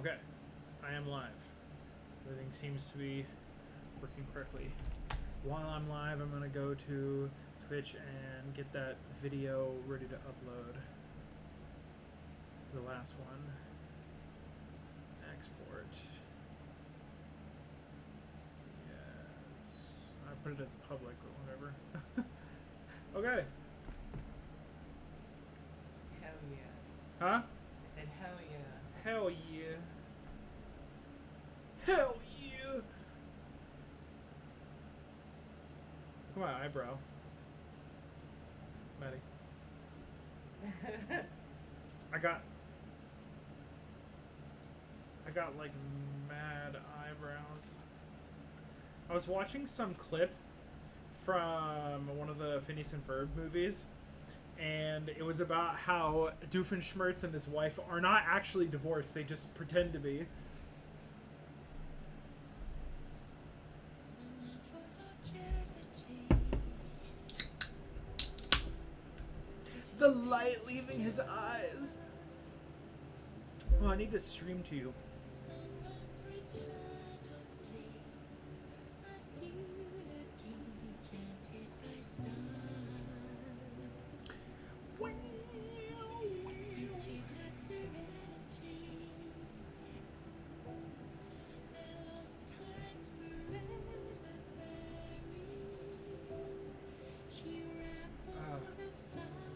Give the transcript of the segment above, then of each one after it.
Okay, I am live. Everything seems to be working correctly. While I'm live, I'm gonna go to Twitch and get that video ready to upload. The last one. Export. Yes. I put it as public, but whatever. Okay. Hell yeah. Huh? I said hell yeah. Hell yeah. Hell yeah. Come on, eyebrow. Maddie. I got like mad eyebrows. I was watching some clip from one of the Phineas and Ferb movies, and it was about how Doofenshmirtz and his wife are not actually divorced, they just pretend to be. The light leaving his eyes. Oh, I need to stream to you.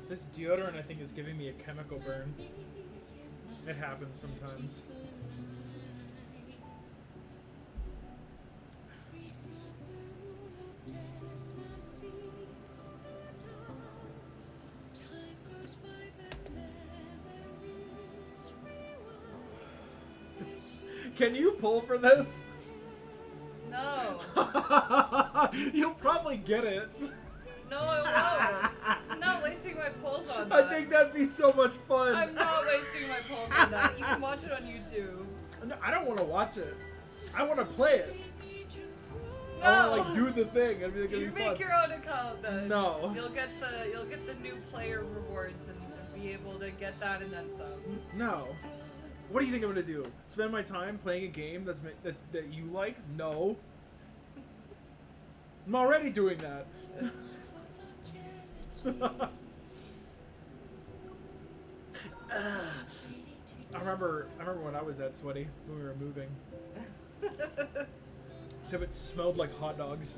This deodorant, I think, is giving me a chemical burn. It happens sometimes. Can you pull for this? No. You'll probably get it. No, I won't. I'm not wasting my pulls on that. I think that'd be so much fun. I'm not wasting my pulls on that. You can watch it on YouTube. No, I don't want to watch it. I want to play it. No. I want to like do the thing. It'd be, like, You be make fun. your own account then. No. You'll get the new player rewards and be able to get that and then some. No. What do you think I'm gonna do? Spend my time playing a game that you like? No. I'm already doing that. I remember when I was that sweaty when we were moving. Except it smelled like hot dogs.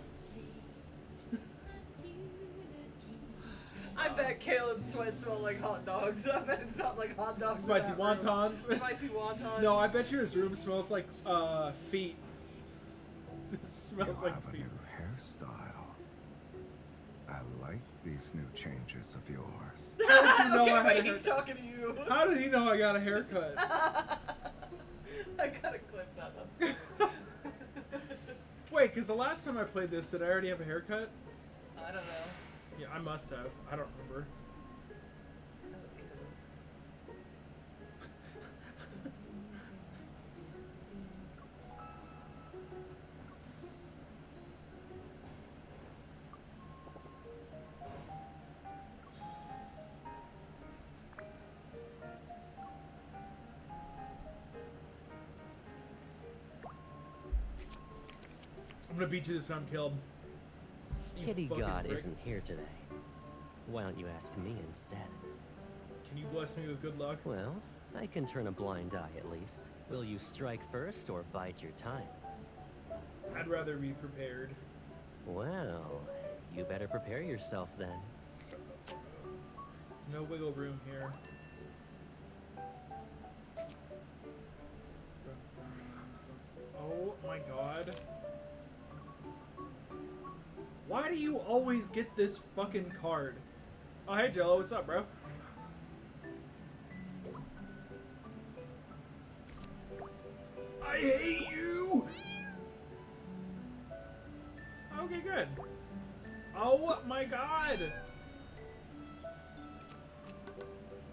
I bet Caleb's sweat smelled like hot dogs. I bet it's not like hot dogs. Spicy wontons. Spicy wontons. No, I bet you his room smells like feet. It smells like feet. You have a new hairstyle. I like these new changes of yours. How did you know Okay, I had wait, a he's haircut? talking to you. How did he know I got a haircut? I gotta clip that. That's funny. Wait, because the last time I played this, did I already have a haircut? I don't know. Yeah, I must have. I don't remember. I'm gonna beat you this time, Caleb. You Kitty fucking God prick. isn't here today. Why don't you ask me instead? Can you bless me with good luck? Well, I can turn a blind eye at least. Will you strike first or bide your time? I'd rather be prepared. Well, you better prepare yourself then. No wiggle room here. Oh my god. Why do you always get this fucking card? Oh, hey Jello, what's up, bro? I hate you! Okay, good. Oh my god!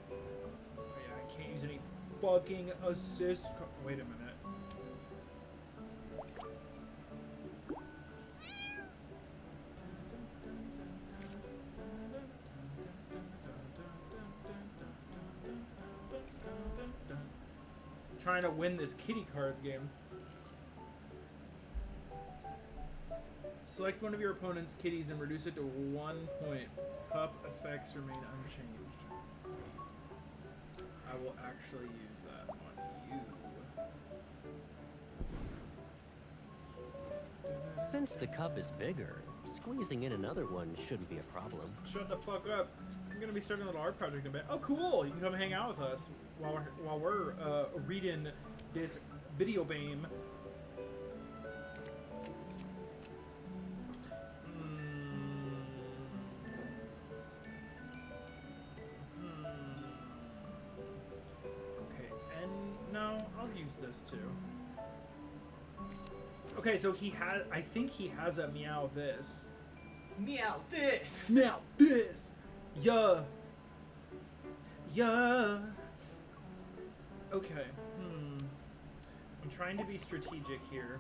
Oh yeah, I can't use any fucking assist. Wait a minute. trying to win this kitty card game. Select one of your opponent's kitties and reduce it to 1 point. Cup effects remain unchanged. I will actually use that on you. Since the cup is bigger, squeezing in another one shouldn't be a problem. Shut the fuck up. I'm gonna be starting a little art project in a bit. Oh, cool! You can come hang out with us while we're reading this video game. Okay, and no, I'll use this too. Okay, so he has. I think he has a meow this. Meow this! Meow this! Yeah. Yeah. Okay. I'm trying to be strategic here.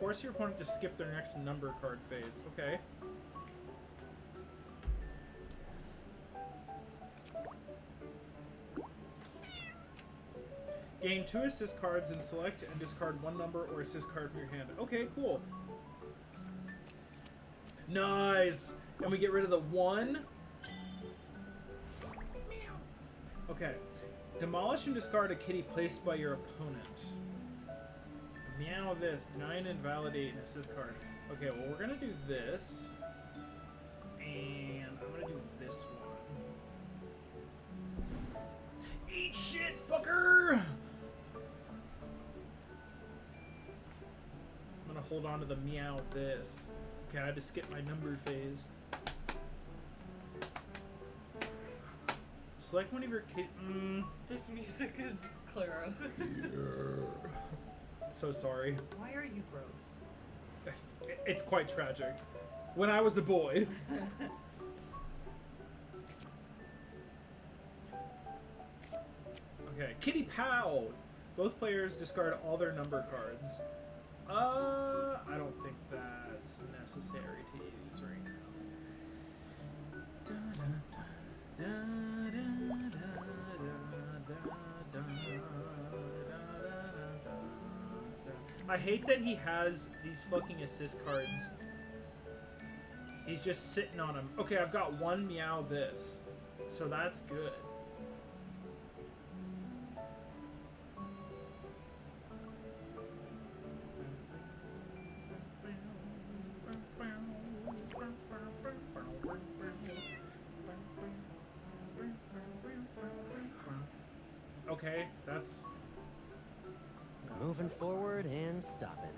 Force your opponent to skip their next number card phase. Okay. Gain 2 assist cards and select and discard 1 number or assist card from your hand. Okay, cool. Nice! And we get rid of the 1. Okay. Demolish and discard a kitty placed by your opponent. Meow this. 9 invalidate an assist card. Okay, well, we're gonna do this. And I'm gonna do this one. Eat shit, fucker! I'm gonna hold on to the meow this. Okay, I had to skip my number phase. Select one of your kid. This music is Clara. So sorry. Why are you gross? It's quite tragic. When I was a boy. Okay, Kitty Pow! Both players discard all their number cards. I don't think that's necessary to use right now. I hate that he has these fucking assist cards. He's just sitting on them. Okay, I've got 1 meow this. So that's good. Okay, that's... Moving forward and stopping.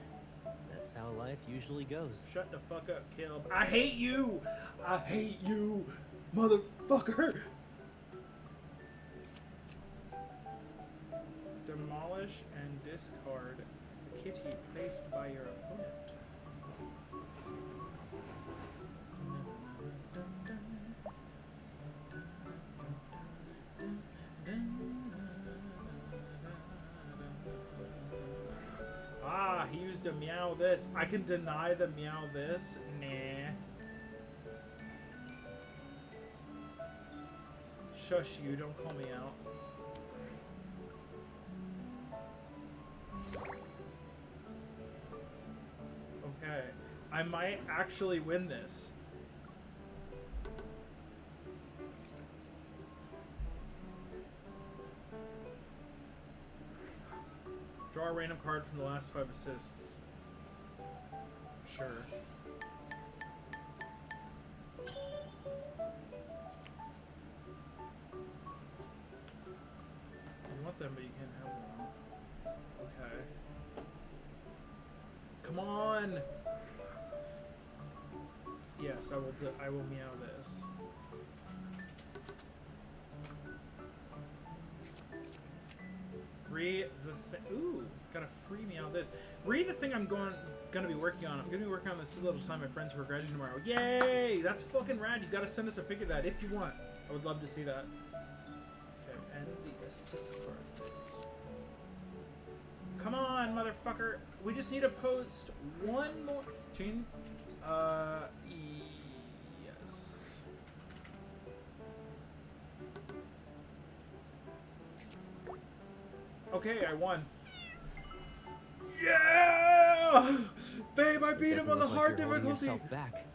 That's how life usually goes. Shut the fuck up, Caleb. I hate you! I hate you, motherfucker! Demolish and discard a kitty placed by your opponent. Ah, he used a meow this. I can deny the meow this? Nah. Shush you, don't call me out. Okay. I might actually win this. Draw a random card from the last 5 assists. Sure. You want them, but you can't have them. Okay. Come on! Yes, I will meow this. Read the thing. Ooh, got a free meow this. Read the thing I'm gonna be working on. I'm gonna be working on this little sign my friends who are graduating tomorrow. Yay! That's fucking rad. You gotta send us a pic of that if you want. I would love to see that. Okay, and the assist card things. Come on, motherfucker. We just need to post 1 more. Change. Yes. Okay, I won. Yeah! Babe, I beat him on the hard difficulty. Yourself back.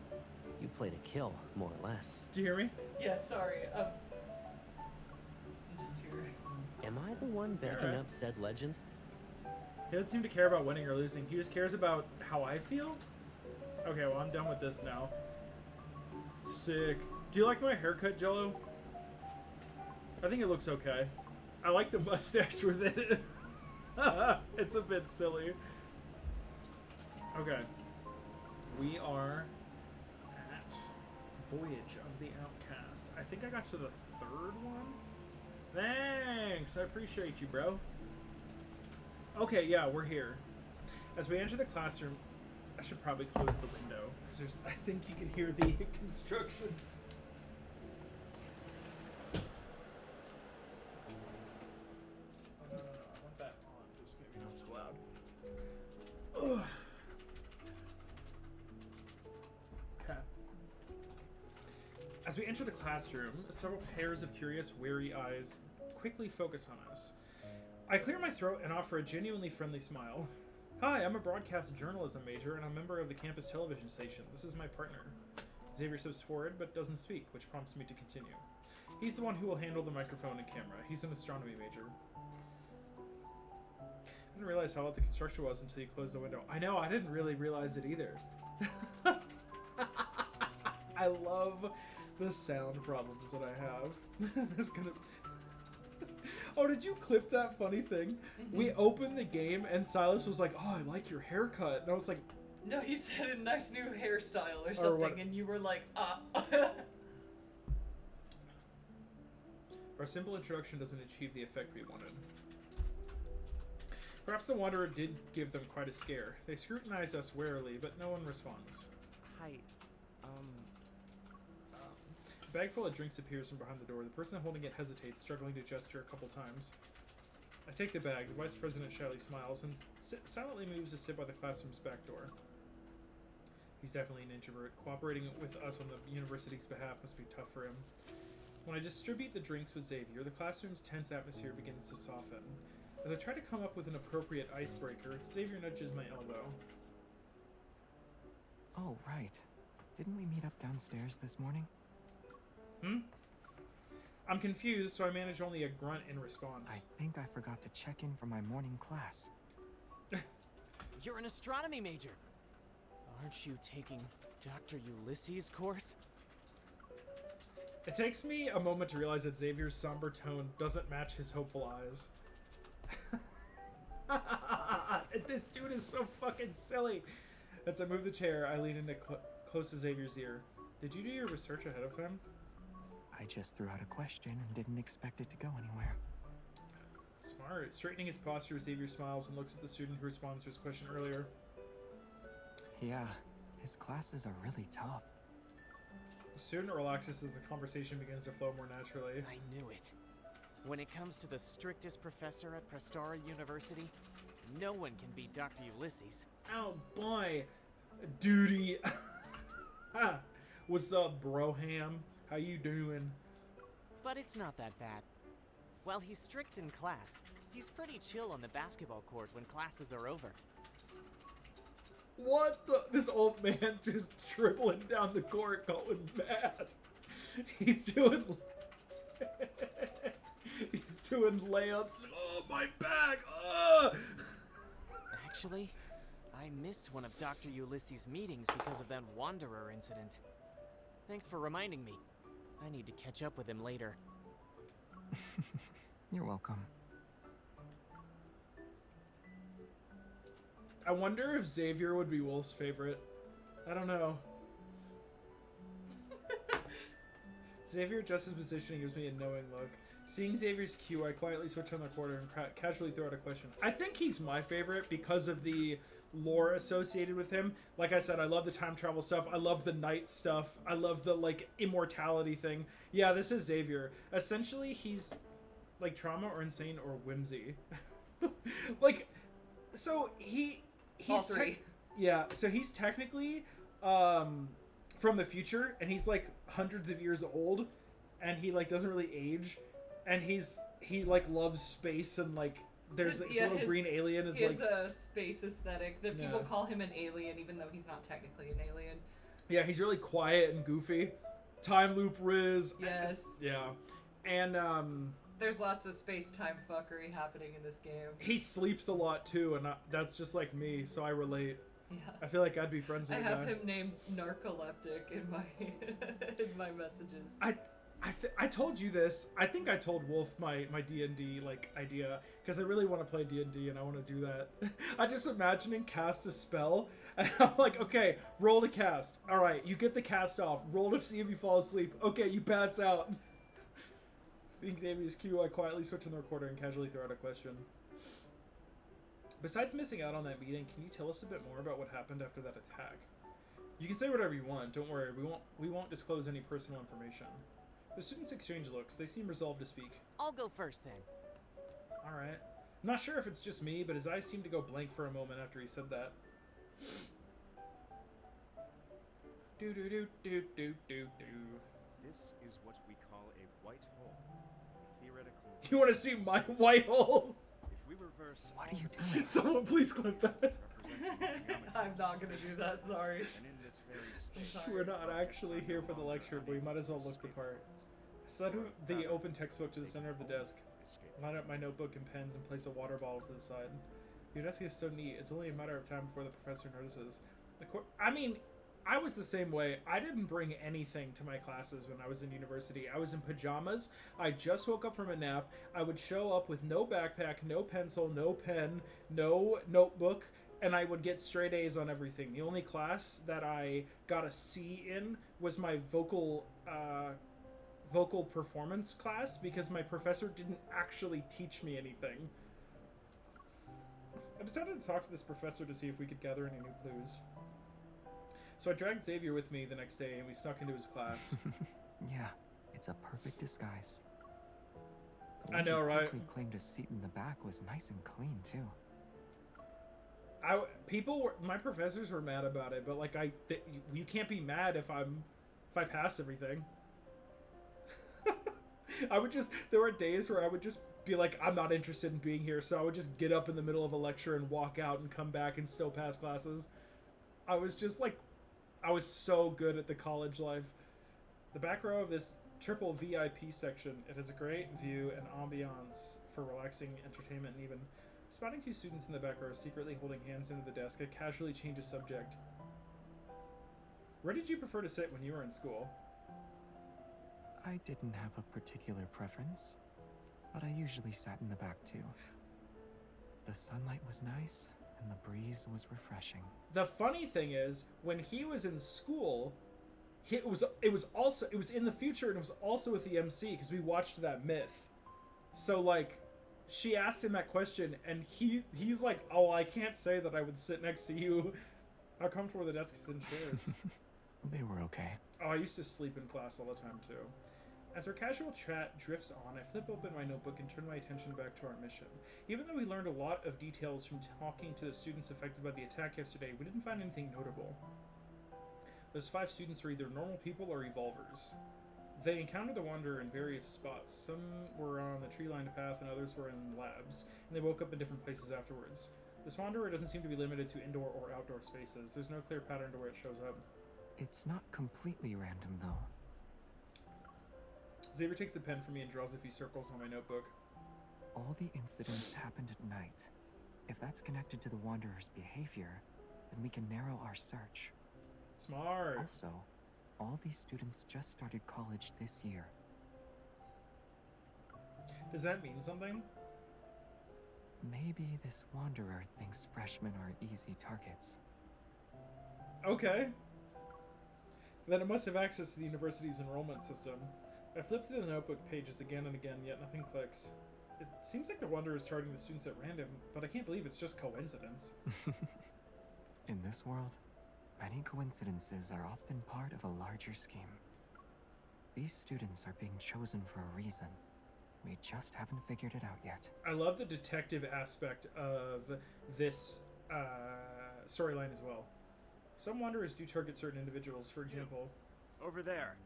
You played a kill, more or less. Do you hear me? Yeah, sorry. I'm just here. Am I the one backing up said legend? He doesn't seem to care about winning or losing. He just cares about how I feel? Okay, well, I'm done with this now. Sick. Do you like my haircut, Jello? I think it looks okay. I like the mustache with it. It's a bit silly. Okay. We are at Voyage of the Outcast. I think I got to the third one. Thanks! I appreciate you, bro. Okay, yeah, we're here. As we enter the classroom, I should probably close the window, because I think you can hear the construction. No, I want that on, just maybe not so loud. Ugh. Okay. As we enter the classroom, several pairs of curious, wary eyes quickly focus on us. I clear my throat and offer a genuinely friendly smile. Hi, I'm a broadcast journalism major and a member of the campus television station. This is my partner. Xavier steps forward but doesn't speak, which prompts me to continue. He's the one who will handle the microphone and camera. He's an astronomy major. I didn't realize how loud the construction was until you closed the window. I know, I didn't really realize it either. I love the sound problems that I have. There's gonna... Oh, did you clip that funny thing? Mm-hmm. We opened the game and Silas was like, "Oh, I like your haircut." And I was like... No, he said a nice new hairstyle or something, and you were like, Our simple introduction doesn't achieve the effect we wanted. Perhaps the Wanderer did give them quite a scare. They scrutinize us warily, but no one responds. Hi, A bag full of drinks appears from behind the door. The person holding it hesitates, struggling to gesture a couple times. I take the bag. The vice president shyly smiles and silently moves to sit by the classroom's back door. He's definitely an introvert. Cooperating with us on the university's behalf must be tough for him. When I distribute the drinks with Xavier, the classroom's tense atmosphere begins to soften. As I try to come up with an appropriate icebreaker, Xavier nudges my elbow. oh, right. Didn't we meet up downstairs this morning? I'm confused, so I manage only a grunt in response. I think I forgot to check in for my morning class. You're an astronomy major. Aren't you taking Dr. Ulysses' course? It takes me a moment to realize that Xavier's somber tone doesn't match his hopeful eyes. This dude is so fucking silly. As I move the chair, I lean into close to Xavier's ear. Did you do your research ahead of time? I just threw out a question and didn't expect it to go anywhere. Smart. Straightening his posture, Xavier smiles and looks at the student who responds to his question earlier. Yeah, his classes are really tough. The student relaxes as the conversation begins to flow more naturally. I knew it. When it comes to the strictest professor at Prestara University, no one can beat Dr. Ulysses. Oh boy, duty. What's up, broham? How you doing? But it's not that bad. While he's strict in class, he's pretty chill on the basketball court when classes are over. What the? This old man just dribbling down the court going mad. He's doing... He's doing layups. Oh, my back! Actually, I missed one of Dr. Ulysses' meetings because of that Wanderer incident. Thanks for reminding me. I need to catch up with him later. You're welcome. I wonder if Xavier would be Wolf's favorite. I don't know. Xavier adjusts his position and gives me a knowing look. Seeing Xavier's cue, I quietly switch on the recorder and casually throw out a question. I think he's my favorite because of the lore associated with him. Like I said, I love the time travel stuff. I love the night stuff. I love the, like, immortality thing. Yeah, this is Xavier. Essentially, he's, like, trauma or insane or whimsy. Like, so he's... All three. Yeah, so he's technically from the future, and he's, like, hundreds of years old, and he, like, doesn't really age. And he like loves space and like There's a Yeah, little his- green alien is He like... has a space aesthetic that people Yeah. call him an alien, even though he's not technically an alien. Yeah, he's really quiet and goofy. Time loop Riz. Yes. Yeah. And There's lots of space-time fuckery happening in this game. he sleeps a lot too, and that's just like me, so I relate. Yeah. I feel like I'd be friends with I a have guy. him named Narcoleptic in my in my messages. I told you this. I think I told Wolf my D&D like idea because I really want to play D&D and I want to do that. I just imagining cast a spell and I'm like, okay, roll to cast. All right, you get the cast off. Roll to see if you fall asleep. Okay, you pass out. Seeing Xavier's cue, I quietly switch on the recorder and casually throw out a question. Besides missing out on that meeting, can you tell us a bit more about what happened after that attack? You can say whatever you want. Don't worry. We won't disclose any personal information. The students exchange looks. They seem resolved to speak. I'll go first then. Alright. I'm not sure if it's just me, but his eyes seemed to go blank for a moment after he said that. Do do do do do do do. This is what we call a white hole. A theoretical. You want to see my white hole? If we reverse. What all are you the doing? Someone please clip that. representing geometry, I'm not gonna do that. Sorry. and in this very space, sorry. We're not actually here for the lecture, but we might as well look the part. Set the open textbook to the center of the desk. Line up my notebook and pens and place a water bottle to the side. Your desk is so neat. It's only a matter of time before the professor notices. I mean, I was the same way. I didn't bring anything to my classes when I was in university. I was in pajamas. I just woke up from a nap. I would show up with no backpack, no pencil, no pen, no notebook, and I would get straight A's on everything. The only class that I got a C in was my vocal performance class because my professor didn't actually teach me anything. I decided to talk to this professor to see if we could gather any new clues. So I dragged Xavier with me the next day and we snuck into his class. Yeah, it's a perfect disguise. The I way know, you right? quickly claimed a seat in the back was nice and clean too. My professors were mad about it, but like you can't be mad if I pass everything. There were days where I would just be like, I'm not interested in being here, so I would just get up in the middle of a lecture and walk out and come back and still pass classes. I was so good at the college life. The back row of this triple VIP section, it has a great view and ambiance for relaxing entertainment, and even spotting two students in the back row secretly holding hands under the desk, I casually change the subject. Where did you prefer to sit when you were in school? I didn't have a particular preference, but I usually sat in the back too. The sunlight was nice, and the breeze was refreshing. The funny thing is, when he was in school, it was in the future, and it was also with the MC because we watched that Myth. So like, she asked him that question, and he's like, "Oh, I can't say that I would sit next to you. How comfortable are the desks and chairs?" They were okay. Oh, I used to sleep in class all the time too. As our casual chat drifts on, I flip open my notebook and turn my attention back to our mission. Even though we learned a lot of details from talking to the students affected by the attack yesterday, we didn't find anything notable. Those 5 students were either normal people or evolvers. They encountered the Wanderer in various spots. Some were on the tree-lined path and others were in labs, and they woke up in different places afterwards. This Wanderer doesn't seem to be limited to indoor or outdoor spaces. There's no clear pattern to where it shows up. It's not completely random though. Xavier takes the pen from me and draws a few circles on my notebook. All the incidents happened at night. If that's connected to the Wanderer's behavior, then we can narrow our search. Smart. Also, all these students just started college this year. Does that mean something? Maybe this Wanderer thinks freshmen are easy targets. Okay. Then it must have access to the university's enrollment system. I flip through the notebook pages again and again, yet nothing clicks. It seems like the Wanderer is targeting the students at random, but I can't believe it's just coincidence. In this world, many coincidences are often part of a larger scheme. These students are being chosen for a reason. We just haven't figured it out yet. I love the detective aspect of this storyline as well. Some Wanderers do target certain individuals, for example. Over there.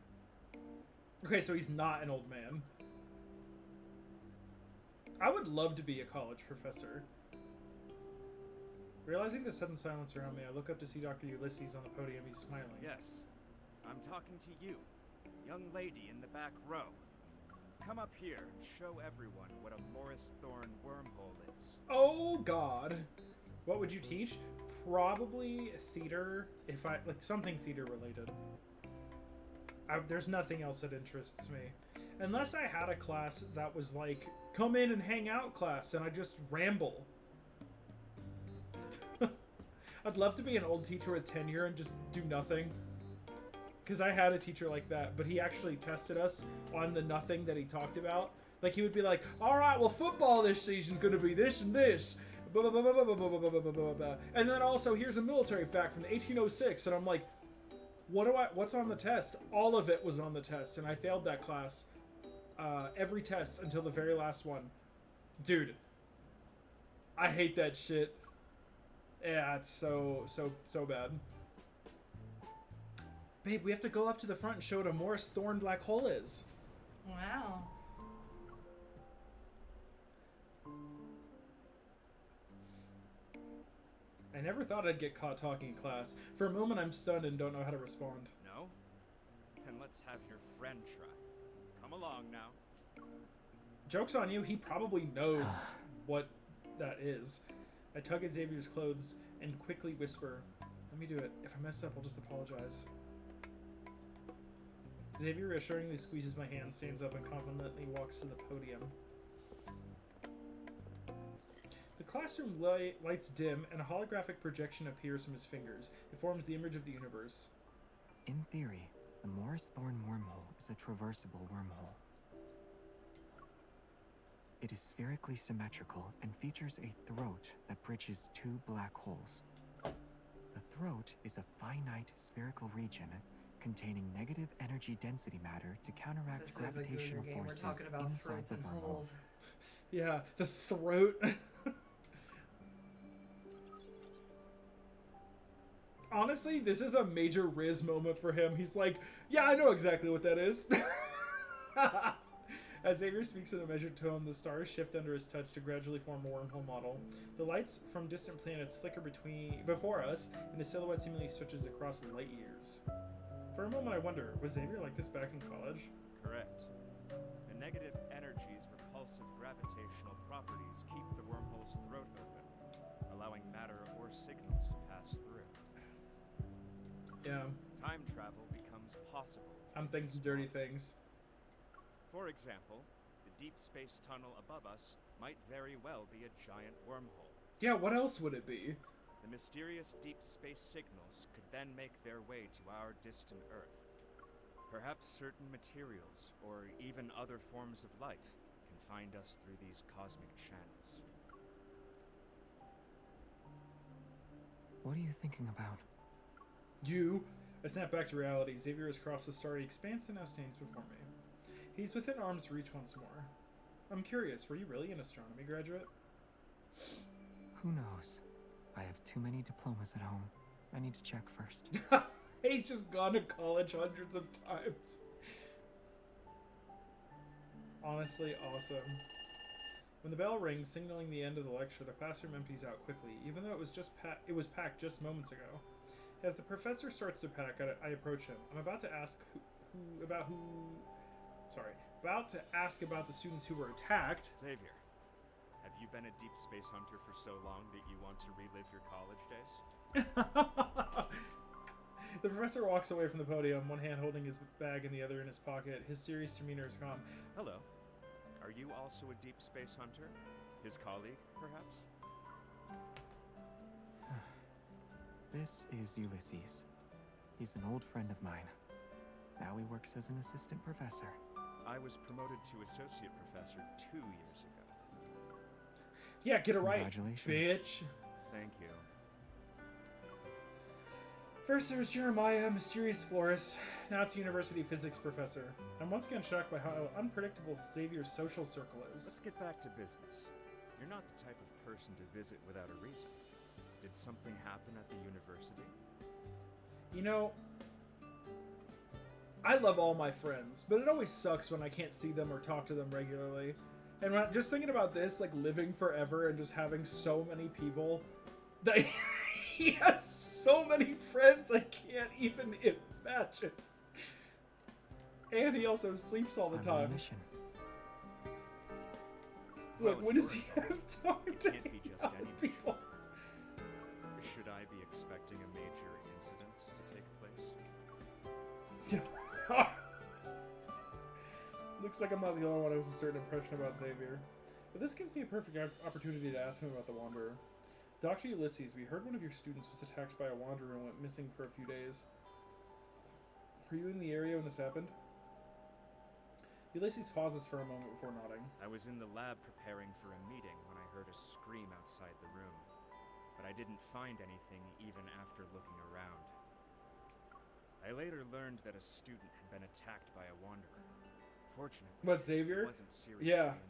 Okay, so he's not an old man. I would love to be a college professor. Realizing the sudden silence around me, I look up to see Dr. Ulysses on the podium. He's smiling. Yes, I'm talking to you, young lady in the back row. Come up here and show everyone what a Morris Thorn wormhole is. Oh God, what would you teach? Probably theater, if I like something theater related. There's nothing else that interests me, unless I had a class that was like come in and hang out class, and I just ramble. I'd love to be an old teacher with tenure and just do nothing. Because I had a teacher like that, but he actually tested us on the nothing that he talked about. Like, he would be like, alright, well, football this season's going to be this and this. Blah, blah, blah, blah, blah, blah, blah, blah, blah, blah, blah. And then also, here's a military fact from 1806. And I'm like, what's on the test? All of it was on the test. And I failed that class. Every test until the very last one. Dude. I hate that shit. Yeah, it's so bad. Babe, we have to go up to the front and show what a Morris Thorn black hole is. Wow. I never thought I'd get caught talking in class. For a moment, I'm stunned and don't know how to respond. No? Then let's have your friend try. Come along now. Joke's on you, he probably knows what that is. I tug at Xavier's clothes and quickly whisper, let me do it. If I mess up, I'll just apologize. Xavier reassuringly squeezes my hand, stands up, and confidently walks to the podium. The classroom lights dim, and a holographic projection appears from his fingers. It forms the image of the universe. In theory, the Morris Thorn wormhole is a traversable wormhole. It is spherically symmetrical and features a throat that bridges two black holes. The throat is a finite spherical region containing negative energy density matter to counteract This is a gravitational Google game. We're forces talking about inside throats the and wormhole. holes. Yeah, the throat. Honestly, this is a major Riz moment for him. He's like, yeah, I know exactly what that is. As Xavier speaks in a measured tone, the stars shift under his touch to gradually form a wormhole model. The lights from distant planets flicker before us, and the silhouette seemingly stretches across light years. For a moment I wonder, was Xavier like this back in college? Correct. The negative energy's repulsive gravitational properties keep the wormhole's throat open, allowing matter or signals to pass through. Yeah, Time travel becomes possible. I'm thinking dirty things. For example, the deep space tunnel above us might very well be a giant wormhole. Yeah, what else would it be? The mysterious deep space signals could then make their way to our distant Earth. Perhaps certain materials, or even other forms of life, can find us through these cosmic channels. What are you thinking about? You. I snap back to reality. Xavier has crossed the starry expanse and now stands before me. He's within arm's reach once more. I'm curious, were you really an astronomy graduate? Who knows? I have too many diplomas at home. I need to check first. He's just gone to college hundreds of times. Honestly, awesome. When the bell rings, signaling the end of the lecture, the classroom empties out quickly, even though it was packed just moments ago. As the professor starts to pack, I approach him. I'm about to ask about to ask about the students who were attacked. Xavier, have you been a deep space hunter for so long that you want to relive your college days? The professor walks away from the podium, one hand holding his bag and the other in his pocket. His serious demeanor is calm. Hello. Are you also a deep space hunter? His colleague, perhaps? This is Ulysses. He's an old friend of mine. Now he works as an assistant professor. I was promoted to associate professor 2 years ago. Yeah, get it right, Congratulations. bitch. Thank you. First there's Jeremiah, mysterious florist. Now it's university physics professor. I'm once again shocked by how unpredictable Xavier's social circle is. Let's get back to business. You're not the type of person to visit without a reason. Did something happen at the university? You know, I love all my friends, but it always sucks when I can't see them or talk to them regularly. And just thinking about this, like living forever and just having so many people that he has so many friends I can't even imagine. And he also sleeps all the I'm on a time. mission. So, like, when does he have time to Can't be just hang out any with people? Should I be expecting a major incident to take place? Looks like I'm not the only one who has a certain impression about Xavier. But this gives me a perfect opportunity to ask him about the Wanderer. Dr. Ulysses, we heard one of your students was attacked by a Wanderer and went missing for a few days. Were you in the area when this happened? Ulysses pauses for a moment before nodding. I was in the lab preparing for a meeting when I heard a scream outside the room, but I didn't find anything even after looking around. I later learned that a student had been attacked by a Wanderer. Fortunately, What, Xavier? he wasn't seriously Yeah. injured.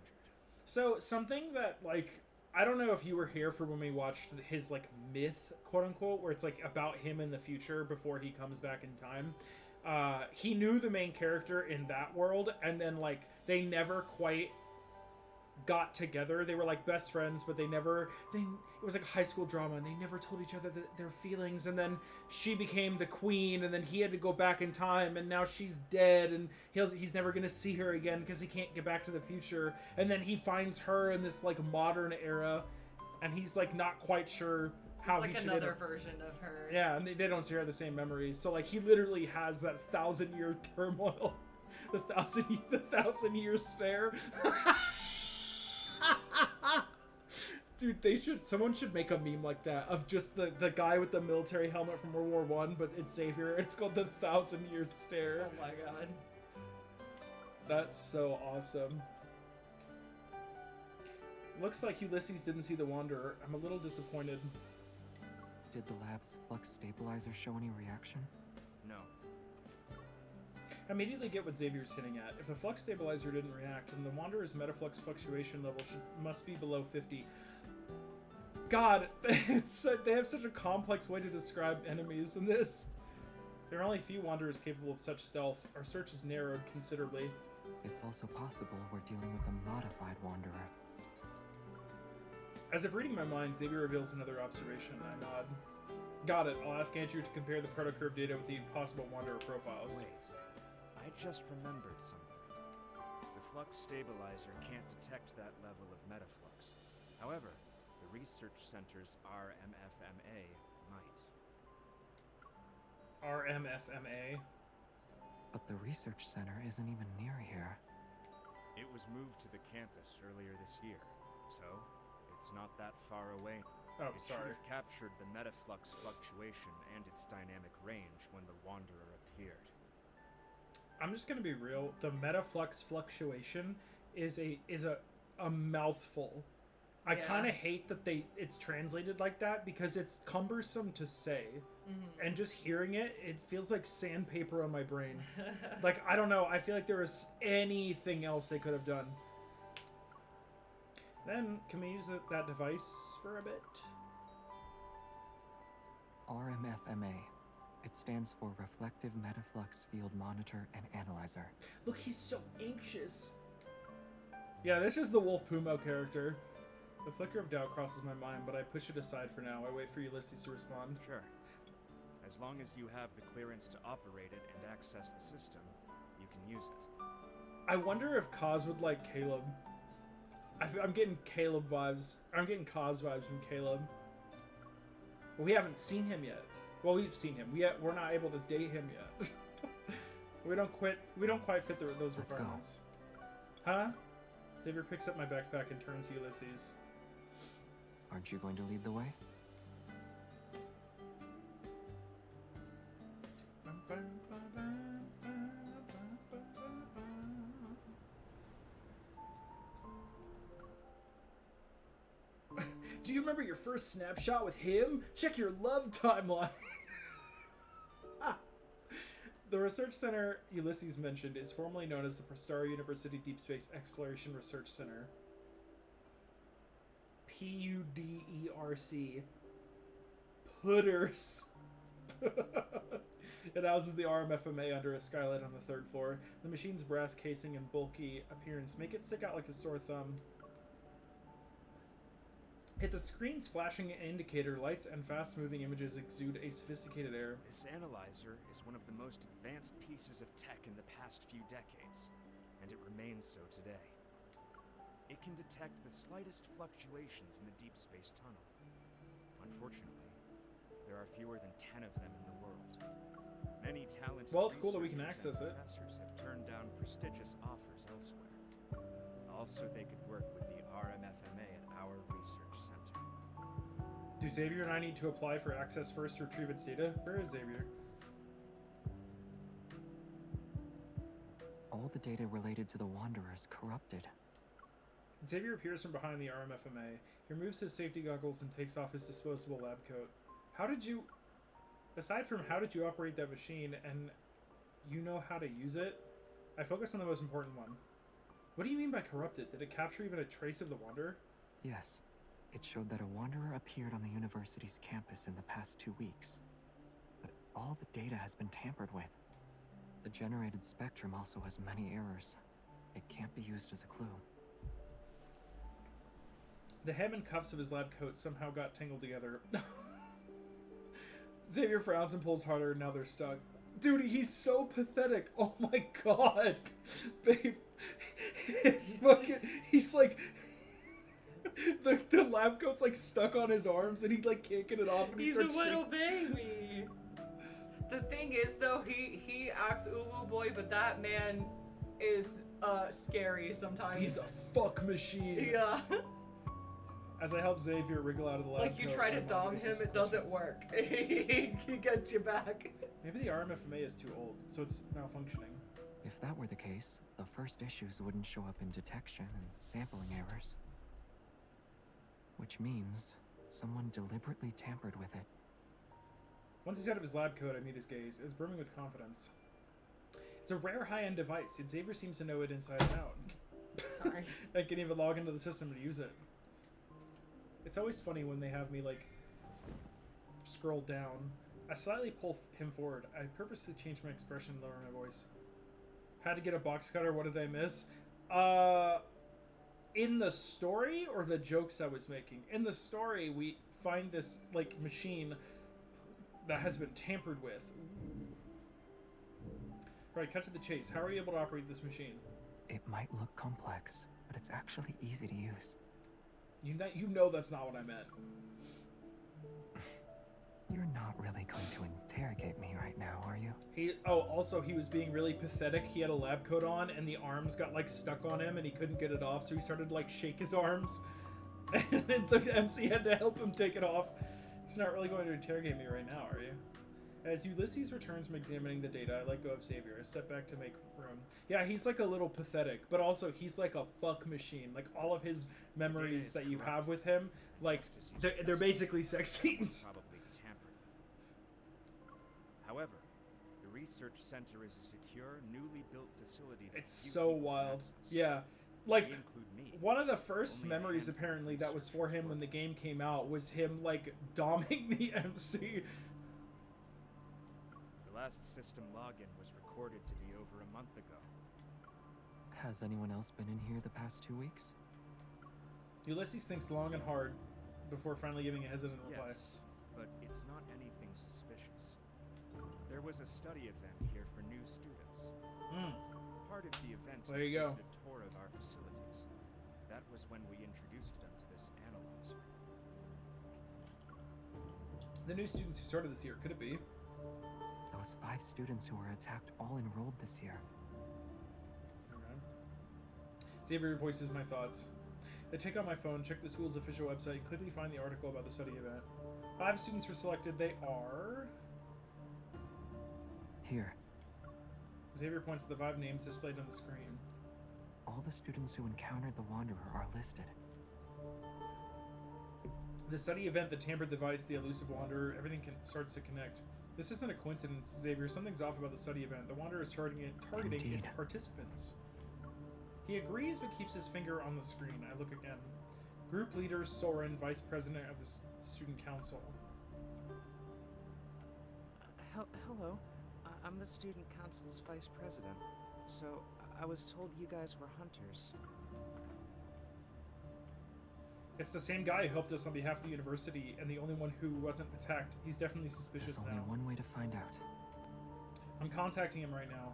So, something that, like, I don't know if you were here for when we watched his, like, myth, quote-unquote, where it's, like, about him in the future before he comes back in time. He knew the main character in that world, and then, like, they never quite got together. They were, like, best friends, but it was like a high school drama, and they never told each other their feelings, and then she became the queen, and then he had to go back in time, and now she's dead, and he's never gonna see her again because he can't get back to the future, and then he finds her in this, like, modern era, and he's, like, not quite sure how It's he like should another version of her. Yeah, and they don't share the same memories. So, like, he literally has that 1,000-year turmoil. The 1,000-year stare. Dude, someone should make a meme like that of just the guy with the military helmet from World War I, but it's Xavier. It's called the 1,000-year stare. Oh my god. That's so awesome. Looks like Ulysses didn't see the Wanderer. I'm a little disappointed. Did the lab's flux stabilizer show any reaction? No. I immediately get what Xavier's hinting at. If the flux stabilizer didn't react, then the Wanderer's metaflux fluctuation level must be below 50. God, they have such a complex way to describe enemies in this. There are only few Wanderers capable of such stealth. Our search is narrowed considerably. It's also possible we're dealing with a modified Wanderer. As if reading my mind, Xavier reveals another observation. I nod. Got it. I'll ask Andrew to compare the protocurve data with the possible Wanderer profiles. Wait. I just remembered something. The flux stabilizer can't detect that level of metaflux. However, the research center's RMFMA might. RMFMA? But the research center isn't even near here. It was moved to the campus earlier this year, so it's not that far away. Oh, It should sorry. have captured the metaflux fluctuation and its dynamic range when the Wanderer appeared. I'm just gonna be real. The metaflux fluctuation is a mouthful. I Yeah. kind of hate that it's translated like that because it's cumbersome to say, and just hearing it feels like sandpaper on my brain. Like, I don't know. I feel like there was anything else they could have done. Then can we use that device for a bit? RMFMA. It stands for Reflective Metaflux Field Monitor and Analyzer. Look, he's so anxious. Yeah, this is the Wolf Pumo character. The flicker of doubt crosses my mind, but I push it aside for now. I wait for Ulysses to respond. Sure. As long as you have the clearance to operate it and access the system, you can use it. I wonder if Kaz would like Caleb. I'm getting Caleb vibes. I'm getting Kaz vibes from Caleb. But we haven't seen him yet. Well, we've seen him. We're not able to date him yet. We don't quite fit those Let's go. requirements. Huh? Xavier picks up my backpack and turns to Ulysses. Aren't you going to lead the way? Do you remember your first snapshot with him? Check your love timeline. The research center Ulysses mentioned is formerly known as the Prestara University Deep Space Exploration Research Center. PUDERC. Putters. It houses the RMFMA under a skylight on the 3rd floor. The machine's brass casing and bulky appearance make it stick out like a sore thumb. Hit the screen's flashing indicator lights and fast-moving images exude a sophisticated air. This analyzer is one of the most advanced pieces of tech in the past few decades, and it remains so today. It can detect the slightest fluctuations in the deep space tunnel. Unfortunately, there are fewer than 10 of them in the world. Many talented Well, it's cool that we can researchers access and it. professors have turned down prestigious offers elsewhere. Also, they could work with the RMFMA at our research center. Do Xavier and I need to apply for access first to retrieve its data? Where is Xavier? All the data related to the Wanderer is corrupted. Xavier appears from behind the RMFMA. He removes his safety goggles and takes off his disposable lab coat. How did you... Aside from how did you operate that machine and you know how to use it, I focus on the most important one. What do you mean by corrupted? Did it capture even a trace of the Wanderer? Yes. It showed that a Wanderer appeared on the university's campus in the past 2 weeks. But all the data has been tampered with. The generated spectrum also has many errors. It can't be used as a clue. The hem and cuffs of his lab coat somehow got tangled together. Xavier frowns and pulls harder, and now they're stuck. Dude, he's so pathetic. Oh my god. Babe. He's like... The lab coat's like stuck on his arms, and he like can't get it off. And He's a starts little shaking. baby. The thing is, though, he acts uwu boy, but that man is scary sometimes. He's a fuck machine. Yeah. As I help Xavier wriggle out of the lab Like, you coat, try to I'm dom wondering him, if it his doesn't questions- work. He gets you back. Maybe the RMFMA is too old, so it's malfunctioning. If that were the case, the first issues wouldn't show up in detection and sampling errors. Which means someone deliberately tampered with it. Once he's out of his lab coat, I meet his gaze. It's brimming with confidence. It's a rare high-end device, yet Xavier seems to know it inside and out. Sorry. I can even log into the system to use it. It's always funny when they have me, like, scroll down. I slightly pull him forward. I purposely changed my expression and lower my voice. Had to get a box cutter. What did I miss? In the story or the jokes I was making? In the story, we find this, like, machine that has been tampered with. Right, cut to the chase. How are you able to operate this machine? It might look complex, but it's actually easy to use. You know that's not what I meant. You're not really going to interrogate me right now, are you? Also, he was being really pathetic. He had a lab coat on, and the arms got, like, stuck on him, and he couldn't get it off, so he started to, like, shake his arms. And the MC had to help him take it off. He's not really going to interrogate me right now, are you? As Ulysses returns from examining the data, I let go of Xavier. I step back to make room. Yeah, he's, like, a little pathetic, but also he's, like, a fuck machine. Like, all of his memories that you have with him, like, they're basically sex scenes. Probably tampered with. However, the research center is a secure, newly built facility that It's few so people wild. access. Yeah. Like, They include me. one of the first Only a memories, handful of apparently, that was for him researchers when the work. game came out was him, like, doming the MC. The last system login was recorded to be over a month ago. Has anyone else been in here the past 2 weeks? Ulysses thinks long and hard before finally giving a hesitant reply. Yes, but it's not anything suspicious. There was a study event here for new students. Hmm. Part of the event There you go. included a tour of our facilities. That was when we introduced them to this analyzer. The new students who started this year, could it be? Those 5 students who were attacked all enrolled this year. Okay. Xavier voices my thoughts. I take out my phone, check the school's official website, quickly find the article about the study event. 5 students were selected. They are... Here, Xavier points to the 5 names displayed on the screen. all the students who encountered the Wanderer are listed. The study event, the tampered device, the elusive wanderer, everything starts to connect. This isn't a coincidence, Xavier. Something's off about the study event. The wanderer is targeting its Indeed. participants. He agrees but keeps his finger on the screen. I look again. Group leader Soren, vice president of the student council. Hello. I'm the student council's vice president. So, I was told you guys were hunters. It's the same guy who helped us on behalf of the university, and the only one who wasn't attacked. He's definitely suspicious There's now. only one way to find out. I'm contacting him right now.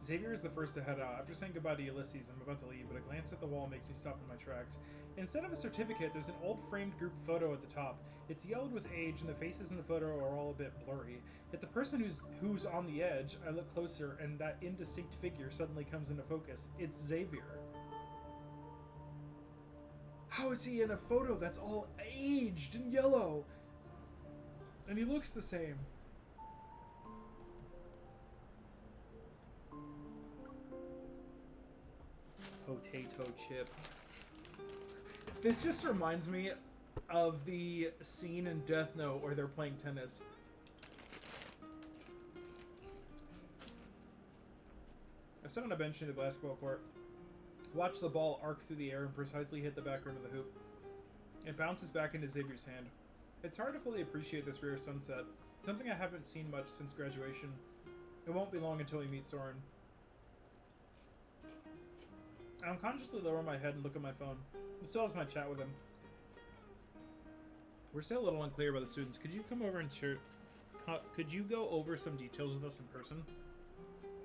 Xavier is the first to head out. After saying goodbye to Ulysses, I'm about to leave, but a glance at the wall makes me stop in my tracks. Instead of a certificate, there's an old framed group photo at the top. It's yellowed with age, and the faces in the photo are all a bit blurry. Yet the person who's on the edge, I look closer, and that indistinct figure suddenly comes into focus. It's Xavier. How is he in a photo that's all aged and yellow? And he looks the same. Potato chip. This just reminds me of the scene in Death Note where they're playing tennis. I sit on a bench in the basketball court. Watch the ball arc through the air and precisely hit the back rim of the hoop. It bounces back into Xavier's hand. It's hard to fully appreciate this rare sunset. Something I haven't seen much since graduation. It won't be long until we meet Soren. I unconsciously lower my head and look at my phone. It still has my chat with him. We're still a little unclear about the students. Could you come over and could you go over some details with us in person?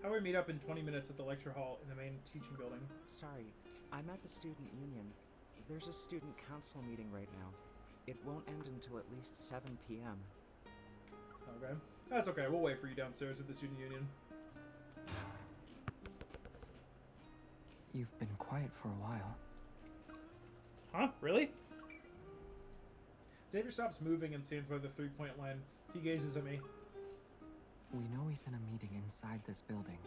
How about we meet up in 20 minutes at the lecture hall in the main teaching building? Sorry, I'm at the student union. There's a student council meeting right now. It won't end until at least 7 p.m. Okay. That's okay. We'll wait for you downstairs at the student union. You've been quiet for a while. Huh? Really? Xavier stops moving and stands by the three-point line. He gazes at me. We know he's in a meeting inside this building.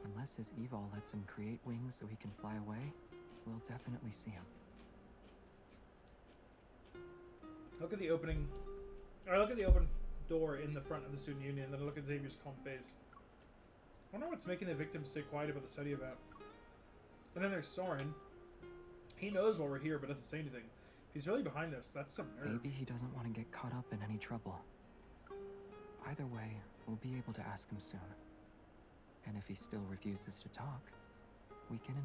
Unless his evol lets him create wings so he can fly away, we'll definitely see him. I look at the open door in the front of the student union, then I look at Xavier's calm face. I wonder what's making the victims stay quiet about the study event. And then there's Soren. He knows why we're here, but doesn't say anything. If he's really behind this, that's some nerve. Maybe he doesn't want to get caught up in any trouble. Either way, we'll be able to ask him soon. And if he still refuses to talk, we can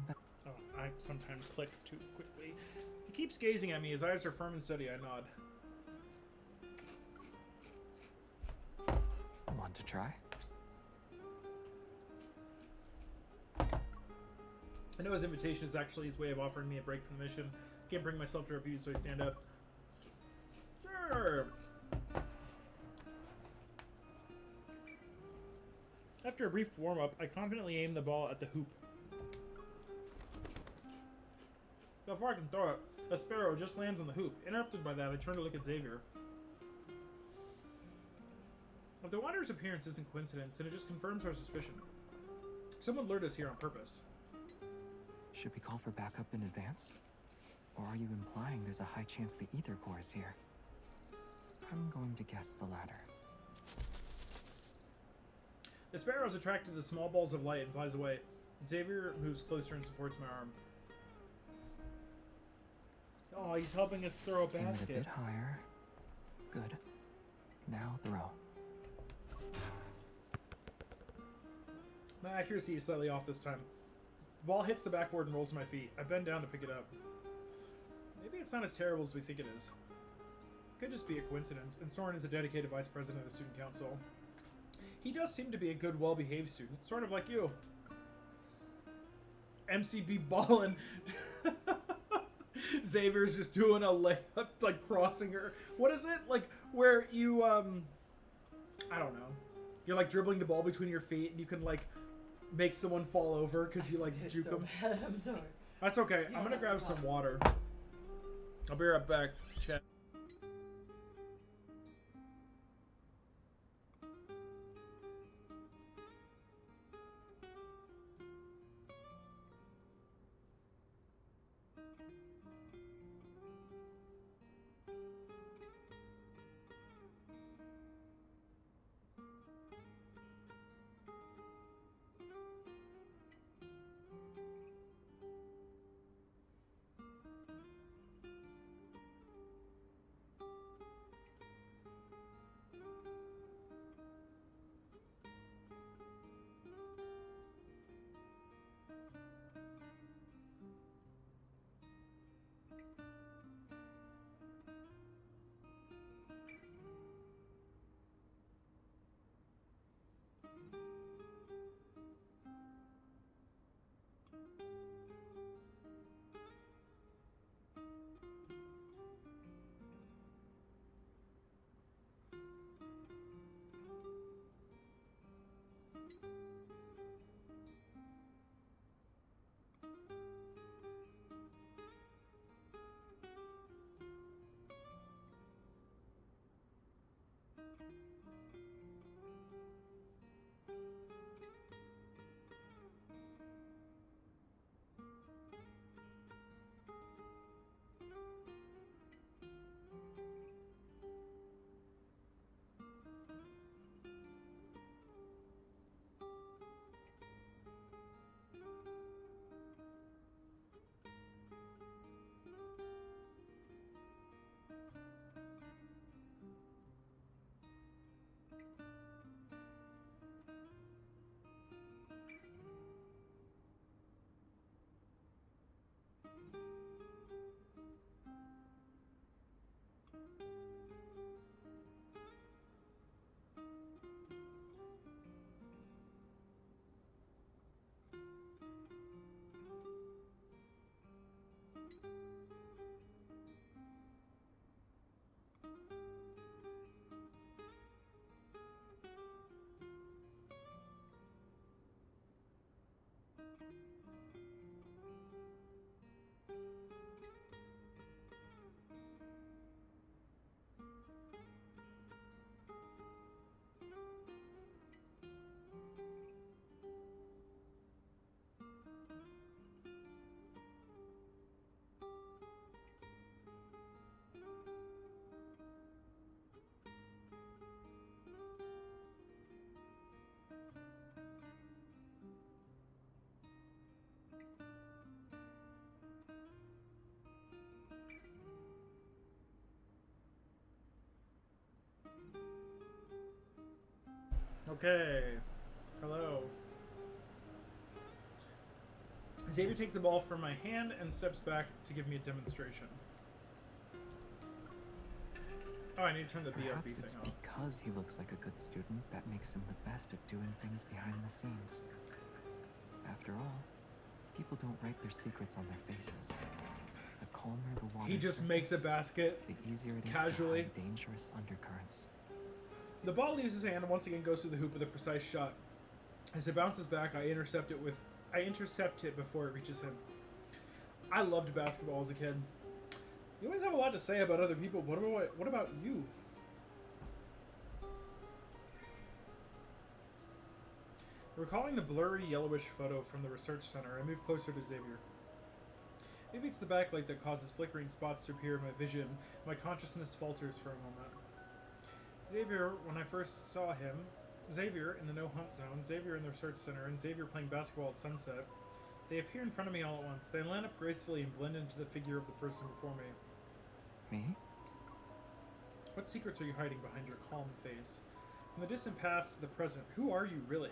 Oh, I sometimes click too quickly. He keeps gazing at me. His eyes are firm and steady. I nod. Want to try? I know his invitation is actually his way of offering me a break from the mission. I can't bring myself to refuse, so I stand up. Sure. After a brief warm-up, I confidently aim the ball at the hoop. Before I can throw it, a sparrow just lands on the hoop. Interrupted by that, I turn to look at Xavier. If the Wanderer's appearance isn't coincidence, then it just confirms our suspicion. Someone lured us here on purpose. Should we call for backup in advance? Or are you implying there's a high chance the Ether Core is here? I'm going to guess the latter. The sparrow is attracted to the small balls of light and flies away. Xavier moves closer and supports my arm. Oh, he's helping us throw a Aim it a basket. bit higher. Good. Now throw. My accuracy is slightly off this time. The ball hits the backboard and rolls to my feet. I bend down to pick it up. Maybe it's not as terrible as we think it is. It could just be a coincidence, and Soren is a dedicated vice president of the student council. He does seem to be a good, well-behaved student, sort of like you. MCB ballin'. Xavier's just doing a layup, like crossing her. What is it? Like where you, I don't know. You're like dribbling the ball between your feet, and you can like make someone fall over because you like juke them. Bad. I'm sorry. That's okay. You I'm gonna don't have grab to some talk. water. I'll be right back. Chat. Okay. Hello. Xavier takes the ball from my hand and steps back to give me a demonstration. Oh, I need to turn the BRB Perhaps thing it's off. because he looks like a good student that makes him the best at doing things behind the scenes. After all, people don't write their secrets on their faces. The calmer the water He just makes a surface, basket. the easier it is casually. to hide dangerous undercurrents. The ball leaves his hand and once again goes through the hoop with a precise shot. As it bounces back, I intercept it before it reaches him. I loved basketball as a kid. You always have a lot to say about other people. What about you? Recalling the blurry yellowish photo from the research center, I move closer to Xavier. Maybe it's the backlight that causes flickering spots to appear in my vision. My consciousness falters for a moment. Xavier, when I first saw him, Xavier in the no-hunt zone, Xavier in the research center, and Xavier playing basketball at sunset, they appear in front of me all at once. They line up gracefully and blend into the figure of the person before me. Me? What secrets are you hiding behind your calm face? From the distant past to the present, who are you really?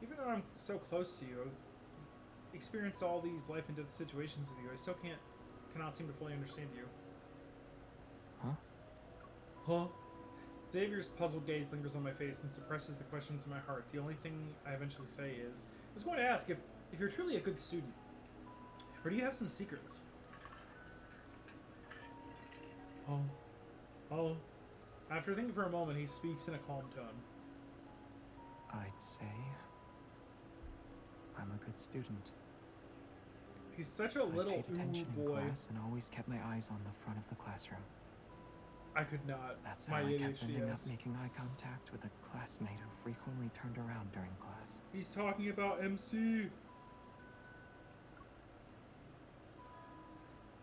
Even though I'm so close to you, experienced all these life and death situations with you, I still cannot seem to fully understand you. Huh? Huh? Xavier's puzzled gaze lingers on my face and suppresses the questions in my heart. The only thing I eventually say is, I was going to ask if you're truly a good student, or do you have some secrets? Oh. After thinking for a moment, he speaks in a calm tone. I'd say I'm a good student. He's such a I little paid attention in boy. class and always kept my eyes on the front of the classroom. I could not. That's My how I kept ADHD, ending up yes. making eye contact with a classmate who frequently turned around during class. He's talking about MC.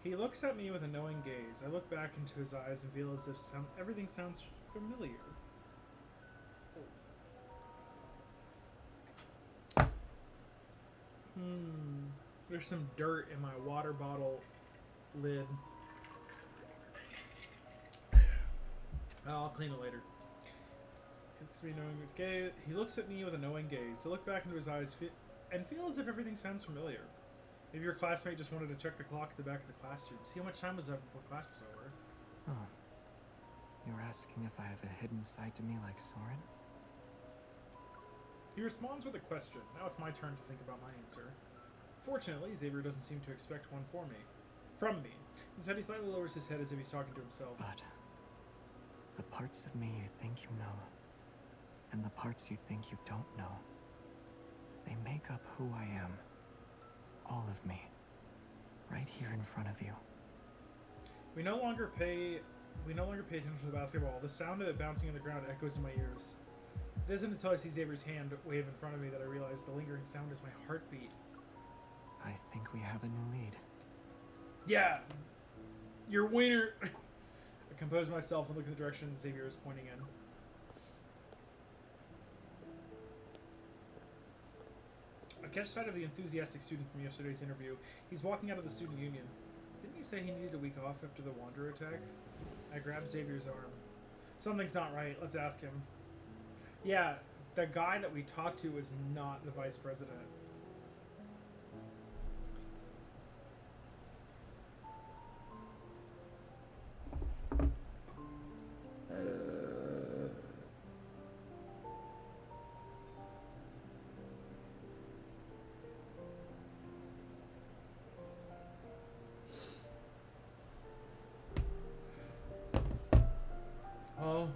He looks at me with a knowing gaze. I look back into his eyes and feel as if everything sounds familiar. There's some dirt in my water bottle lid. I'll clean it later. He looks at me with a knowing gaze. I look back into his eyes and feel as if everything sounds familiar. Maybe your classmate just wanted to check the clock at the back of the classroom. See how much time was left before class was over. Oh. You're asking if I have a hidden side to me like Soren? He responds with a question. Now it's my turn to think about my answer. Fortunately, Xavier doesn't seem to expect one from me. Instead, he slightly lowers his head as if he's talking to himself. But the parts of me you think you know, and the parts you think you don't know, they make up who I am. All of me. Right here in front of you. We no longer pay attention to the basketball. The sound of it bouncing on the ground echoes in my ears. It isn't until I see Xavier's hand wave in front of me that I realize the lingering sound is my heartbeat. I think we have a new lead. Yeah! Your wiener! I compose myself and look in the direction Xavier is pointing in. I catch sight of the enthusiastic student from yesterday's interview. He's walking out of the student union. Didn't he say he needed a week off after the Wanderer attack? I grab Xavier's arm. Something's not right. Let's ask him. Yeah, the guy that we talked to is not the vice president. Oh.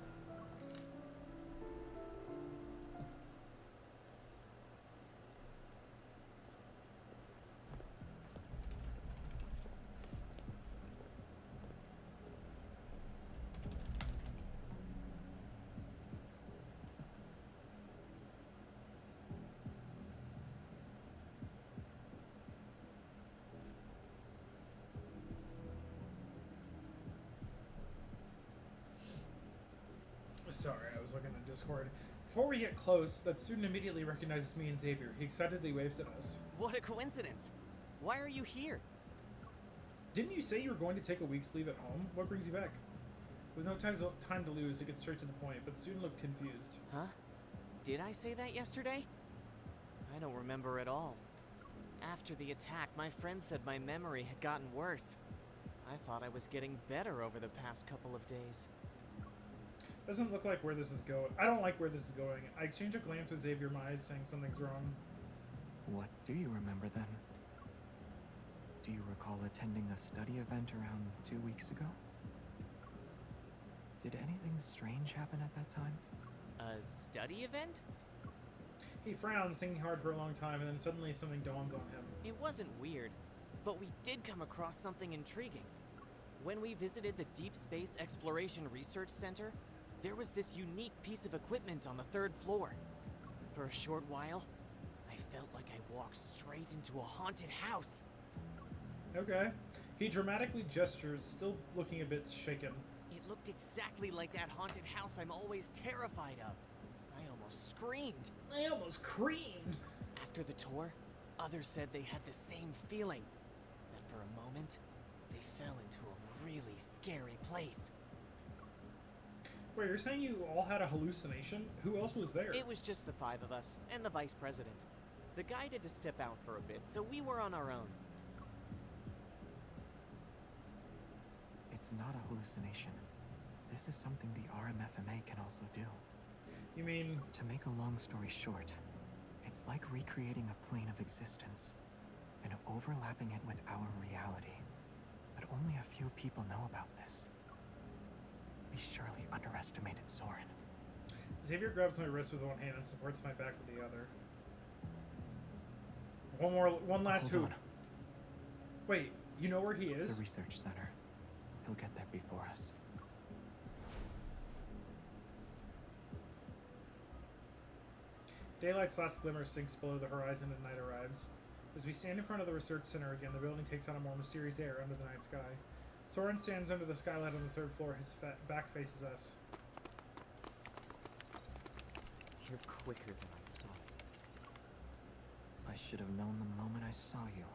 Sorry, I was looking at Discord. Before we get close, that student immediately recognizes me and Xavier. He excitedly waves at us. What a coincidence! Why are you here? Didn't you say you were going to take a week's leave at home? What brings you back? With no time to lose, it gets straight to the point, but the student looked confused. Huh? Did I say that yesterday? I don't remember at all. After the attack, my friend said my memory had gotten worse. I thought I was getting better over the past couple of days. Doesn't look like where this is going. I don't like where this is going. I exchange a glance with Xavier MAY, saying something's wrong. What do you remember then? Do you recall attending a study event around 2 weeks ago? Did anything strange happen at that time? A study event? He frowns, thinking hard for a long time, and then suddenly something dawns on him. It wasn't weird, but we did come across something intriguing. When we visited the Deep Space Exploration Research Center, there was this unique piece of equipment on the 3rd floor. For a short while, I felt like I walked straight into a haunted house. Okay. He dramatically gestures, still looking a bit shaken. It looked exactly like that haunted house I'm always terrified of. I almost screamed. I almost creamed! After the tour, others said they had the same feeling. That for a moment, they fell into a really scary place. Wait, you're saying you all had a hallucination? Who else was there? It was just the 5 of us, and the vice president. The guy had to step out for a bit, so we were on our own. It's not a hallucination. This is something the RMFMA can also do. You mean... To make a long story short, it's like recreating a plane of existence and overlapping it with our reality. But only a few people know about this. We surely underestimated Soren. Xavier grabs my wrist with one hand and supports my back with the other. One last Hold hoop. on. Wait, you know where he is? The research center. He'll get there before us. Daylight's last glimmer sinks below the horizon and night arrives. As we stand in front of the research center again, the building takes on a more mysterious air under the night sky. Soren stands under the skylight on the 3rd floor. His back faces us. You're quicker than I thought. I should have known the moment I saw you.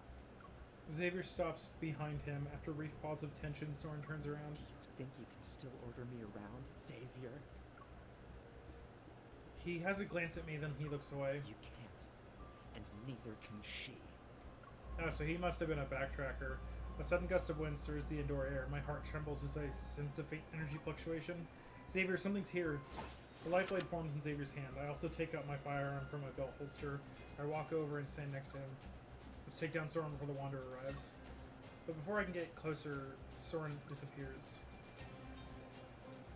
Xavier stops behind him. After a brief pause of tension, Soren turns around. Do you think you can still order me around, Xavier? He has a glance at me, then he looks away. You can't. And neither can she. Oh, so he must have been a backtracker. A sudden gust of wind stirs the indoor air. My heart trembles as I sense a faint energy fluctuation. Xavier, something's here. The light blade forms in Xavier's hand. I also take out my firearm from my belt holster. I walk over and stand next to him. Let's take down Soren before the Wanderer arrives. But before I can get closer, Soren disappears.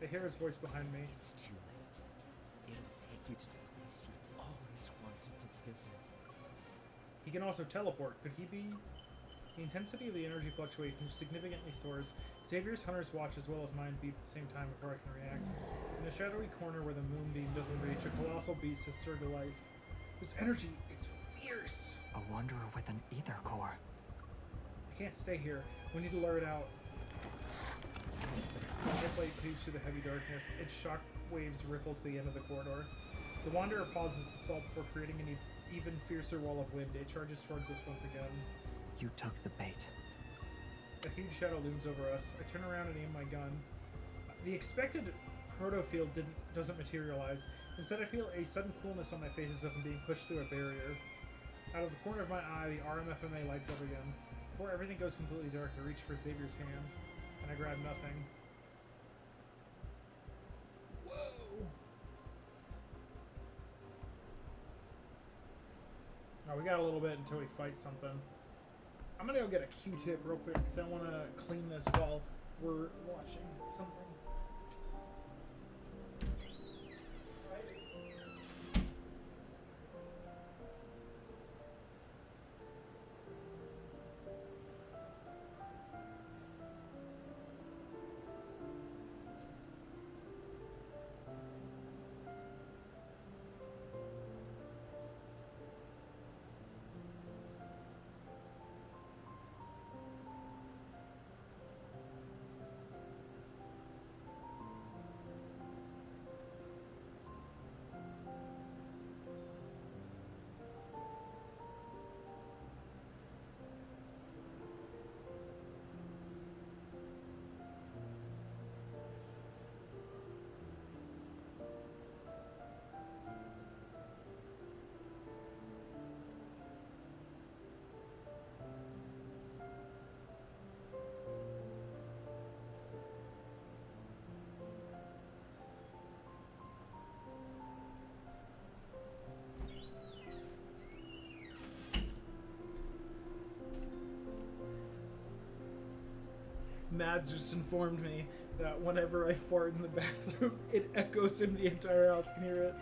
I hear his voice behind me. It's too late. It'll take you to the place you've always wanted to visit. He can also teleport. Could he be? The intensity of the energy fluctuations significantly soars. Xavier's hunter's watch as well as mine beat at the same time before I can react. In the shadowy corner where the moonbeam doesn't reach, a colossal beast has stirred to life. This energy, it's fierce! A wanderer with an ether core. I can't stay here. We need to lure it out. The headlight cleaves through the heavy darkness. Its shock waves ripple to the end of the corridor. The wanderer pauses to assault before creating an even fiercer wall of wind. It charges towards us once again. You took the bait. A huge shadow looms over us. I turn around and aim my gun. The expected proto-field doesn't materialize. Instead, I feel a sudden coolness on my face as if I'm being pushed through a barrier. Out of the corner of my eye, the RMFMA lights up again. Before everything goes completely dark, I reach for Xavier's hand, and I grab nothing. Whoa! Oh, we got a little bit until we fight something. I'm gonna go get a Q-tip real quick because I want to clean this while we're watching something. Mads just informed me that whenever I fart in the bathroom, it echoes in the entire house. Can hear it.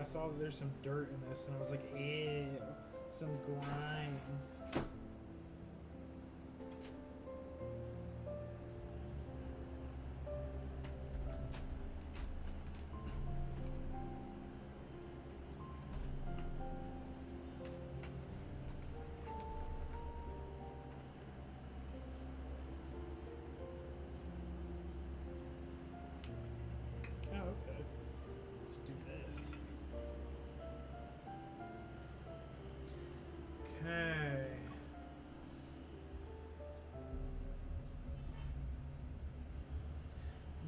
I saw that there's some dirt in this, and I was like, ew, some grime. Oh, okay. Let's do this. Okay.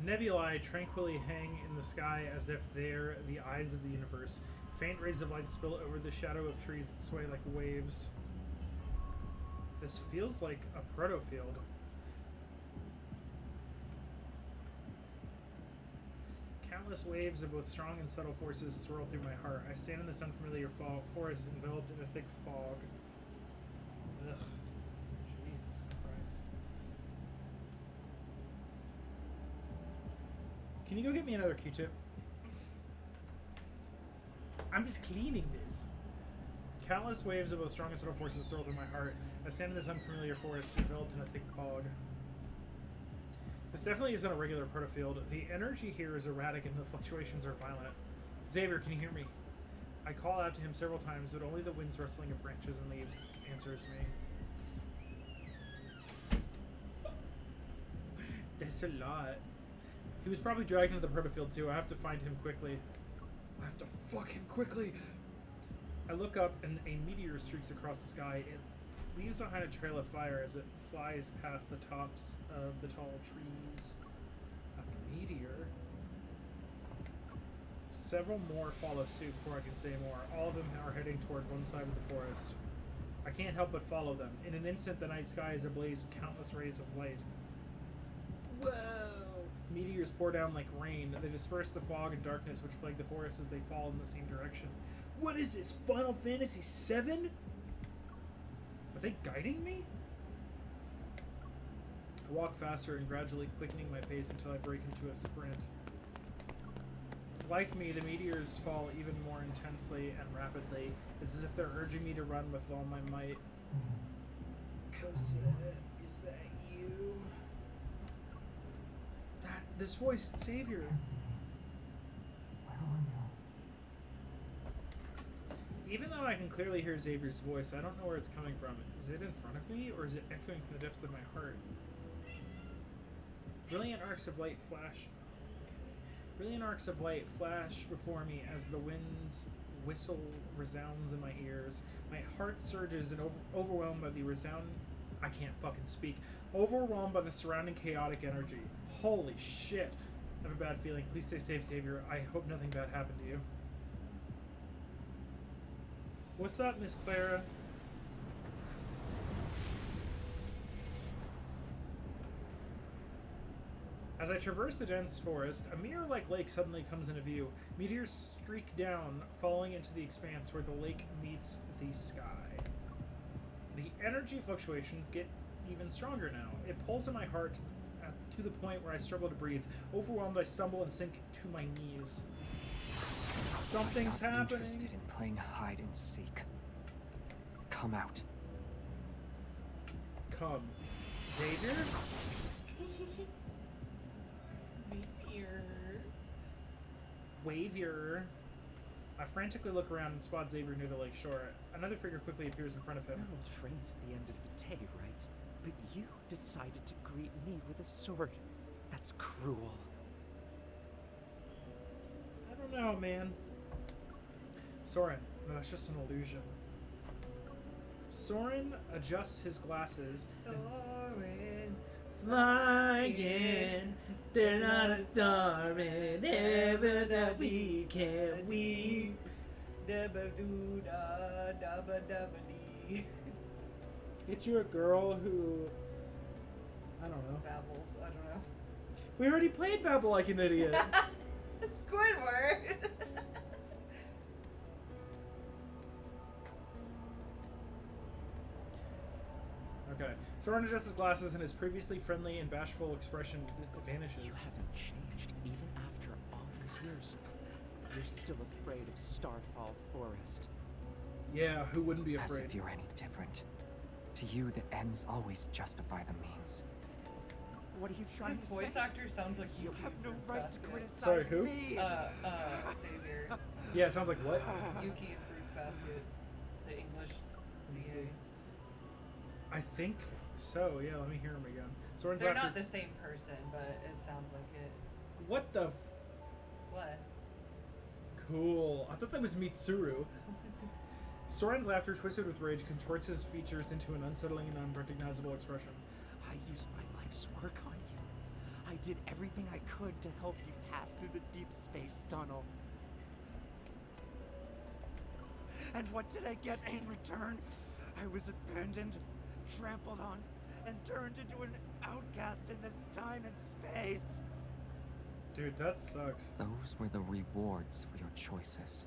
Nebulae tranquilly hang in the sky as if they're the eyes of the universe. Faint rays of light spill over the shadow of trees that sway like waves. This feels like a proto-field. Countless waves of both strong and subtle forces swirl through my heart. I stand in this unfamiliar forest enveloped in a thick fog. Ugh. Jesus Christ. Can you go get me another Q-tip? I'm just cleaning this. Countless waves of both strong and subtle forces swirl through my heart. I stand in this unfamiliar forest enveloped in a thick fog. This definitely isn't a regular protofield. The energy here is erratic and the fluctuations are violent. Xavier, can you hear me? I call out to him several times, but only the wind's rustling of branches and leaves answers me. That's a lot. He was probably dragged into the protofield too. I have to find him quickly. I have to fuck him quickly. I look up and a meteor streaks across the sky. It leaves behind a trail of fire as it flies past the tops of the tall trees. A meteor? Several more follow suit before I can say more. All of them are heading toward one side of the forest. I can't help but follow them. In an instant, the night sky is ablaze with countless rays of light. Whoa! Meteors pour down like rain. They disperse the fog and darkness which plague the forest as they fall in the same direction. What is this, Final Fantasy VII? Are they guiding me? I walk faster and gradually quickening my pace until I break into a sprint. Like me, the meteors fall even more intensely and rapidly. It's as if they're urging me to run with all my might. Cosette, is that you? This voice, Xavier. Even though I can clearly hear Xavier's voice, I don't know where it's coming from. Is it in front of me, or is it echoing from the depths of my heart? Brilliant arcs of light flash. Brilliant arcs of light flash before me as the wind's whistle resounds in my ears. My heart surges and overwhelmed by the I can't fucking speak. Overwhelmed by the surrounding chaotic energy. Holy shit. I have a bad feeling. Please stay safe, Xavier. I hope nothing bad happened to you. What's up, Miss Clara? As I traverse the dense forest, a mirror-like lake suddenly comes into view. Meteors streak down, falling into the expanse where the lake meets the sky. The energy fluctuations get even stronger now. It pulls in my heart to the point where I struggle to breathe. Overwhelmed, I stumble and sink to my knees. Something's happening. Interested in playing hide and seek. Come out. Come. Xavier? Wavier. I frantically look around and spot Xavier near the lake shore. Another figure quickly appears in front of him. We're old friends at the end of the day, right? But you decided to greet me with a sword. That's cruel. I don't know, man. Soren. No, that's just an illusion. Soren adjusts his glasses. Soren. Flying, they're not a starving, ever that we can weep. Dabba-doo-da, dabba-dabba-dee. Get you a girl who, I don't know. Babbles, I don't know. We already played Babble Like an Idiot. Squidward. Okay. Soren adjusts his glasses and his previously friendly and bashful expression You vanishes. haven't changed even after all these years. You're still afraid of Starfall Forest. Yeah, who wouldn't be As afraid? if you're any different. To you, the ends always justify the means. What are you trying His to voice say? actor sounds like You Yuki have no in Fruits right Basket. to criticize Sorry, who? me. Xavier. Yeah, it sounds like what? Yuki in Fruits Basket. The English VA. I think so. Yeah, let me hear him again. Soren's They're laughter. not the same person, but it sounds like it. What the? What? Cool. I thought that was Mitsuru. Soren's laughter, twisted with rage, contorts his features into an unsettling and unrecognizable expression. I used my life's work on you. I did everything I could to help you pass through the deep space tunnel. And what did I get in return? I was abandoned, trampled on, and turned into an outcast in this time and space. Dude, that sucks. Those were the rewards for your choices.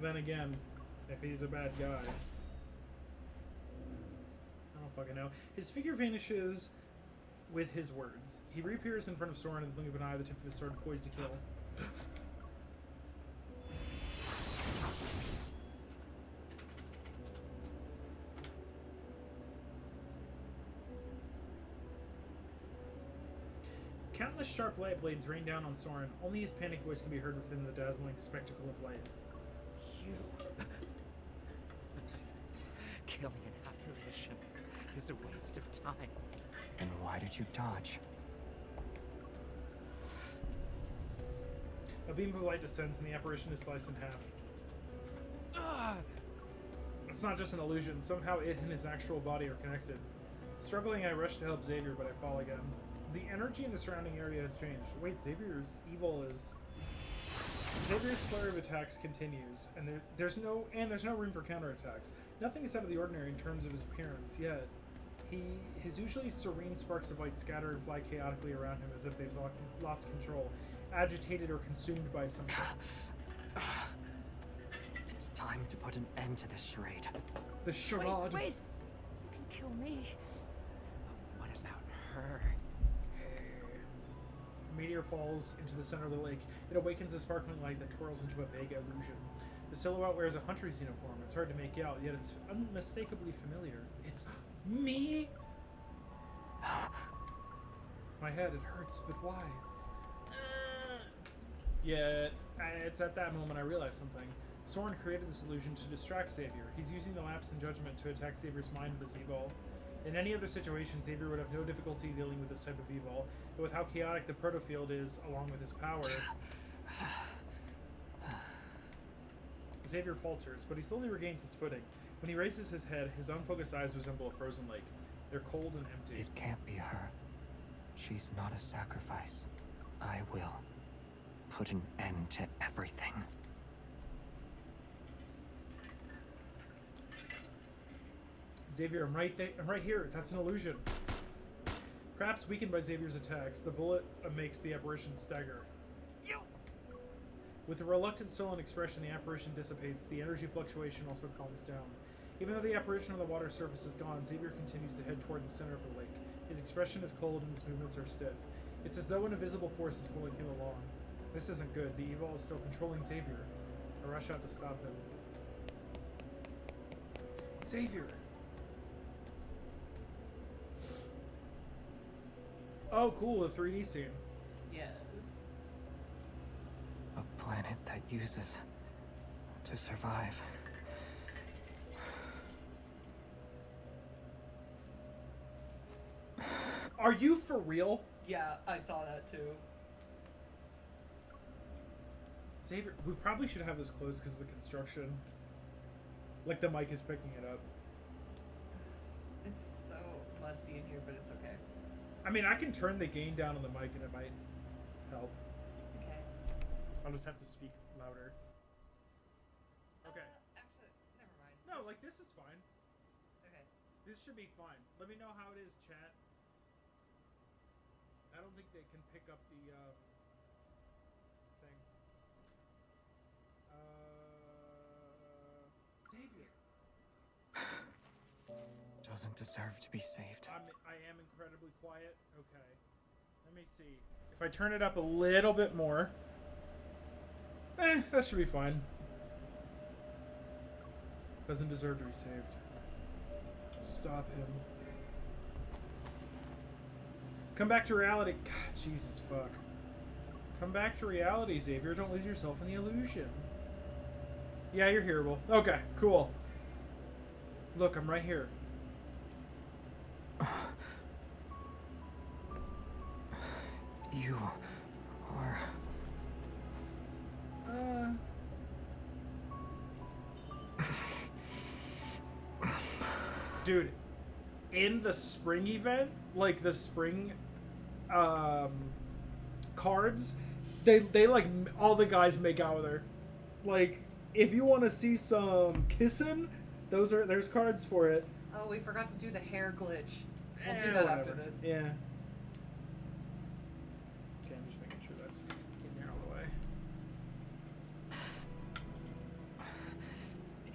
Then again, if he's a bad guy. I don't fucking know. His figure vanishes with his words. He reappears in front of Soren in the blink of an eye, the tip of his sword poised to kill. Countless sharp light blades rain down on Soren. Only his panic voice can be heard within the dazzling spectacle of light. You. Killing an apparition is a waste of time. And why did you dodge? A beam of light descends and the apparition is sliced in half. Ah! It's not just an illusion. Somehow it and his actual body are connected. Struggling, I rush to help Xavier, but I fall again. The energy in the surrounding area has changed. Wait, Xavier's evil is... Xavier's flurry of attacks continues, and there's no room for counterattacks. Nothing is out of the ordinary in terms of his appearance, yet his usually serene sparks of light scatter and fly chaotically around him as if they've lost control, agitated or consumed by something. It's time to put an end to this charade. The charade. Wait! You can kill me. But what about her? A meteor falls into the center of the lake. It awakens a sparkling light that twirls into a vague illusion. The silhouette wears a hunter's uniform. It's hard to make out, yet it's unmistakably familiar. It's me? My head, it hurts, but why? Yeah, it's at that moment I realize something. Soren created this illusion to distract Xavier. He's using the lapse in judgment to attack Xavier's mind with this evil. In any other situation, Xavier would have no difficulty dealing with this type of evil, but with how chaotic the protofield is, along with his power... Xavier falters, but he slowly regains his footing. When he raises his head, his unfocused eyes resemble a frozen lake. They're cold and empty. It can't be her. She's not a sacrifice. I will put an end to everything. Xavier, I'm right here. That's an illusion. Perhaps weakened by Xavier's attacks, the bullet makes the apparition stagger. You! With a reluctant, sullen expression, the apparition dissipates. The energy fluctuation also calms down. Even though the apparition on the water surface is gone, Xavier continues to head toward the center of the lake. His expression is cold and his movements are stiff. It's as though an invisible force is pulling him along. This isn't good. The evil is still controlling Xavier. I rush out to stop him. Xavier! Oh, cool, the 3D scene. Yes. A planet that uses to survive. Are you for real? Yeah, I saw that too. Xavier, we probably should have this closed because of the construction. Like the mic is picking it up. It's so musty in here, but it's okay. I mean, I can turn the gain down on the mic and it might help. Okay. I'll just have to speak louder. Okay. Actually, never mind. No, like this is fine. Okay. This should be fine. Let me know how it is, chat. I don't think they can pick up the thing. Xavier. doesn't deserve to be saved. I am incredibly quiet. Okay. Let me see. If I turn it up a little bit more. That should be fine. Doesn't deserve to be saved. Stop him. Come back to reality. God, Jesus fuck. Come back to reality, Xavier. Don't lose yourself in the illusion. Yeah, you're hearable. Okay, cool. Look, I'm right here. You are... Dude, in the spring event, like the spring cards, they like all the guys make out with her. Like, if you want to see some kissing, there's cards for it. Oh, we forgot to do the hair glitch. We'll do that after this. Yeah. Okay, I'm just making sure that's in there all the way.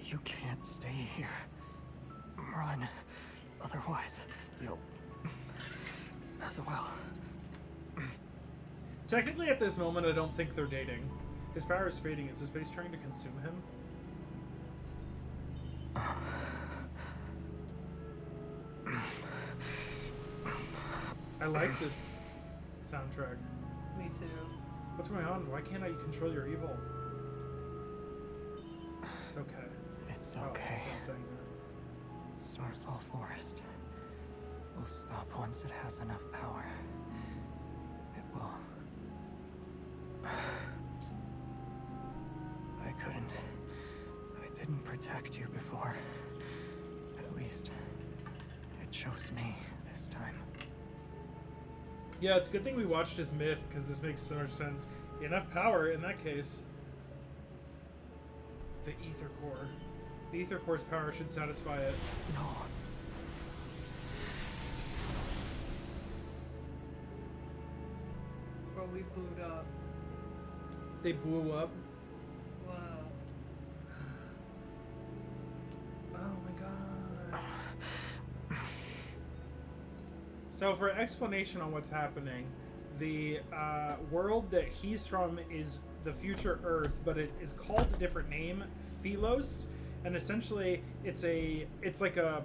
You can't stay here. Run. Otherwise, you'll... as well. Technically, at this moment, I don't think they're dating. His power is fading. Is his base trying to consume him? I like this soundtrack. Me too. What's going on? Why can't I control your evil? It's okay. It's Oh, okay. stop saying that. Starfall Forest will stop once it has enough power. It will. I didn't protect you before. At least, it chose me this time. Yeah, it's a good thing we watched his myth, because this makes so much sense. Enough power, in that case. The Ether Core. The Ether Core's power should satisfy it. No. Bro, we booed up. They blew up. Wow. Oh my god. So for explanation on what's happening, the world that he's from is the future Earth, but it is called a different name, Philos, and essentially it's like a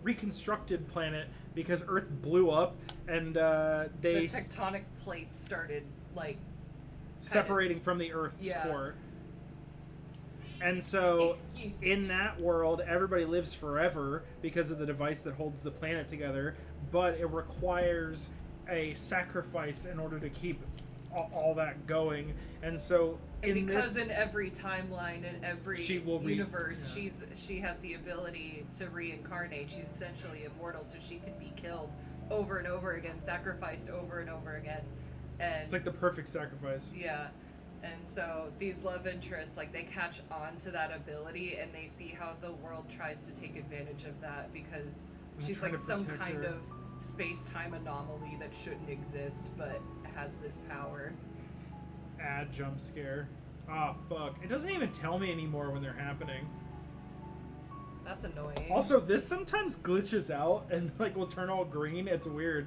reconstructed planet because Earth blew up and The tectonic plates started like separating from the Earth's Yeah. core. And so Excuse me. in that world, everybody lives forever because of the device that holds the planet together, but it requires a sacrifice in order to keep all that going. And so And in because this, in every timeline, in every She will universe, yeah. she has the ability to reincarnate. She's essentially immortal, so she can be killed over and over again, sacrificed over and over again. And it's like the perfect sacrifice. yeah. And so these love interests, like, they catch on to that ability, and they see how the world tries to take advantage of that because And she's trying like to some protect kind her. of space-time anomaly that shouldn't exist, but has this power. Add jump scare. Oh fuck! It doesn't even tell me anymore when they're happening. That's annoying. Also, this sometimes glitches out and like will turn all green. It's weird.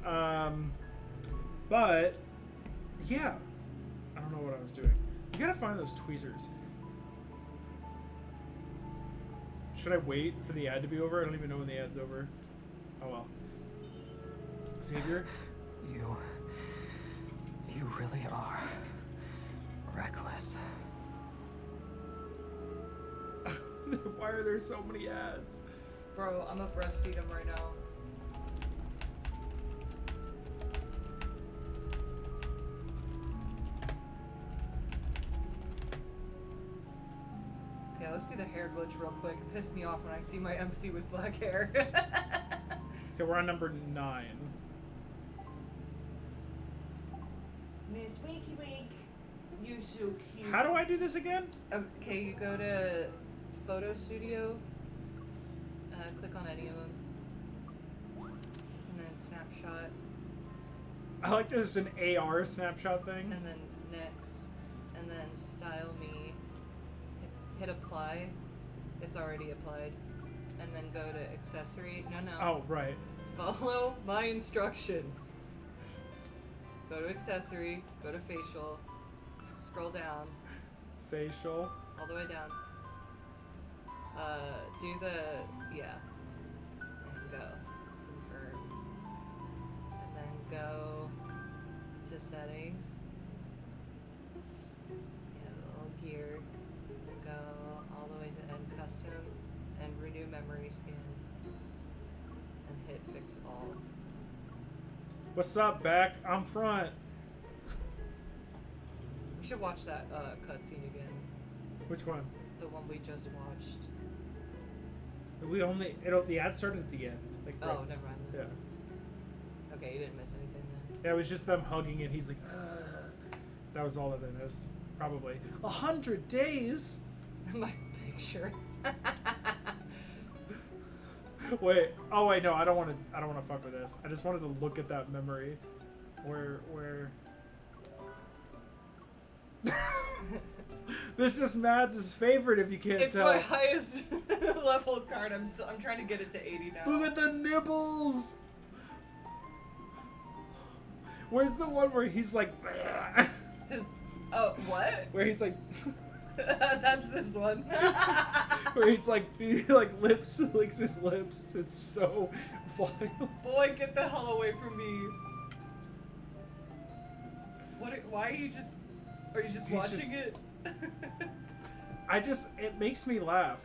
But yeah, I don't know what I was doing. You gotta find those tweezers. Should I wait for the ad to be over? I don't even know when the ad's over. Oh well. Xavier? You really are reckless. Why are there so many ads? Bro, I'm gonna breastfeed him right now. Okay, let's do the hair glitch real quick. It pissed me off when I see my MC with black hair. Okay, we're on number 9. Miss Wakey Wake, you're so cute. How do I do this again? Okay, you go to Photo Studio, click on any of them, and then snapshot, I like there's an AR snapshot thing. and then next, and then style me, hit apply. It's already applied. and then go to accessory. No. Oh, right. Follow my instructions. Go to accessory, go to facial, scroll down, Facial. all the way down. Do the, yeah, and go, confirm, and then go to settings, yeah, the little gear, and go all the way to end custom, and renew memory skin, and hit fix all. What's up, back? I'm front. We should watch that cutscene again. Which one? The one we just watched. We only the ad started at the end. Like, Oh, right. never mind then. Yeah. Okay, you didn't miss anything then. Yeah, it was just them hugging and he's like, ugh. That was all that I missed. Probably. 100 days? My picture. Wait. Oh wait, no, I don't want to fuck with this. I just wanted to look at that memory. Where This is Mads' favorite if you can't It's tell. my highest level card. I'm trying to get it to 80 now. Look at the nibbles! Where's the one where he's like Oh, what? where he's like That's this one. where he's like he like licks his lips. It's so wild. Boy, get the hell away from me. Why are you just He's watching it? It makes me laugh.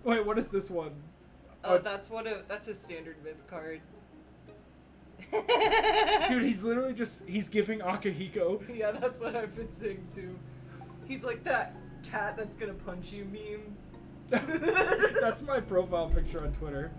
Wait, what is this one? Oh, that's a standard myth card. Dude, he's literally he's giving Akihiko. Yeah, that's what I've been saying too. He's like that cat that's gonna punch you meme. That's my profile picture on Twitter.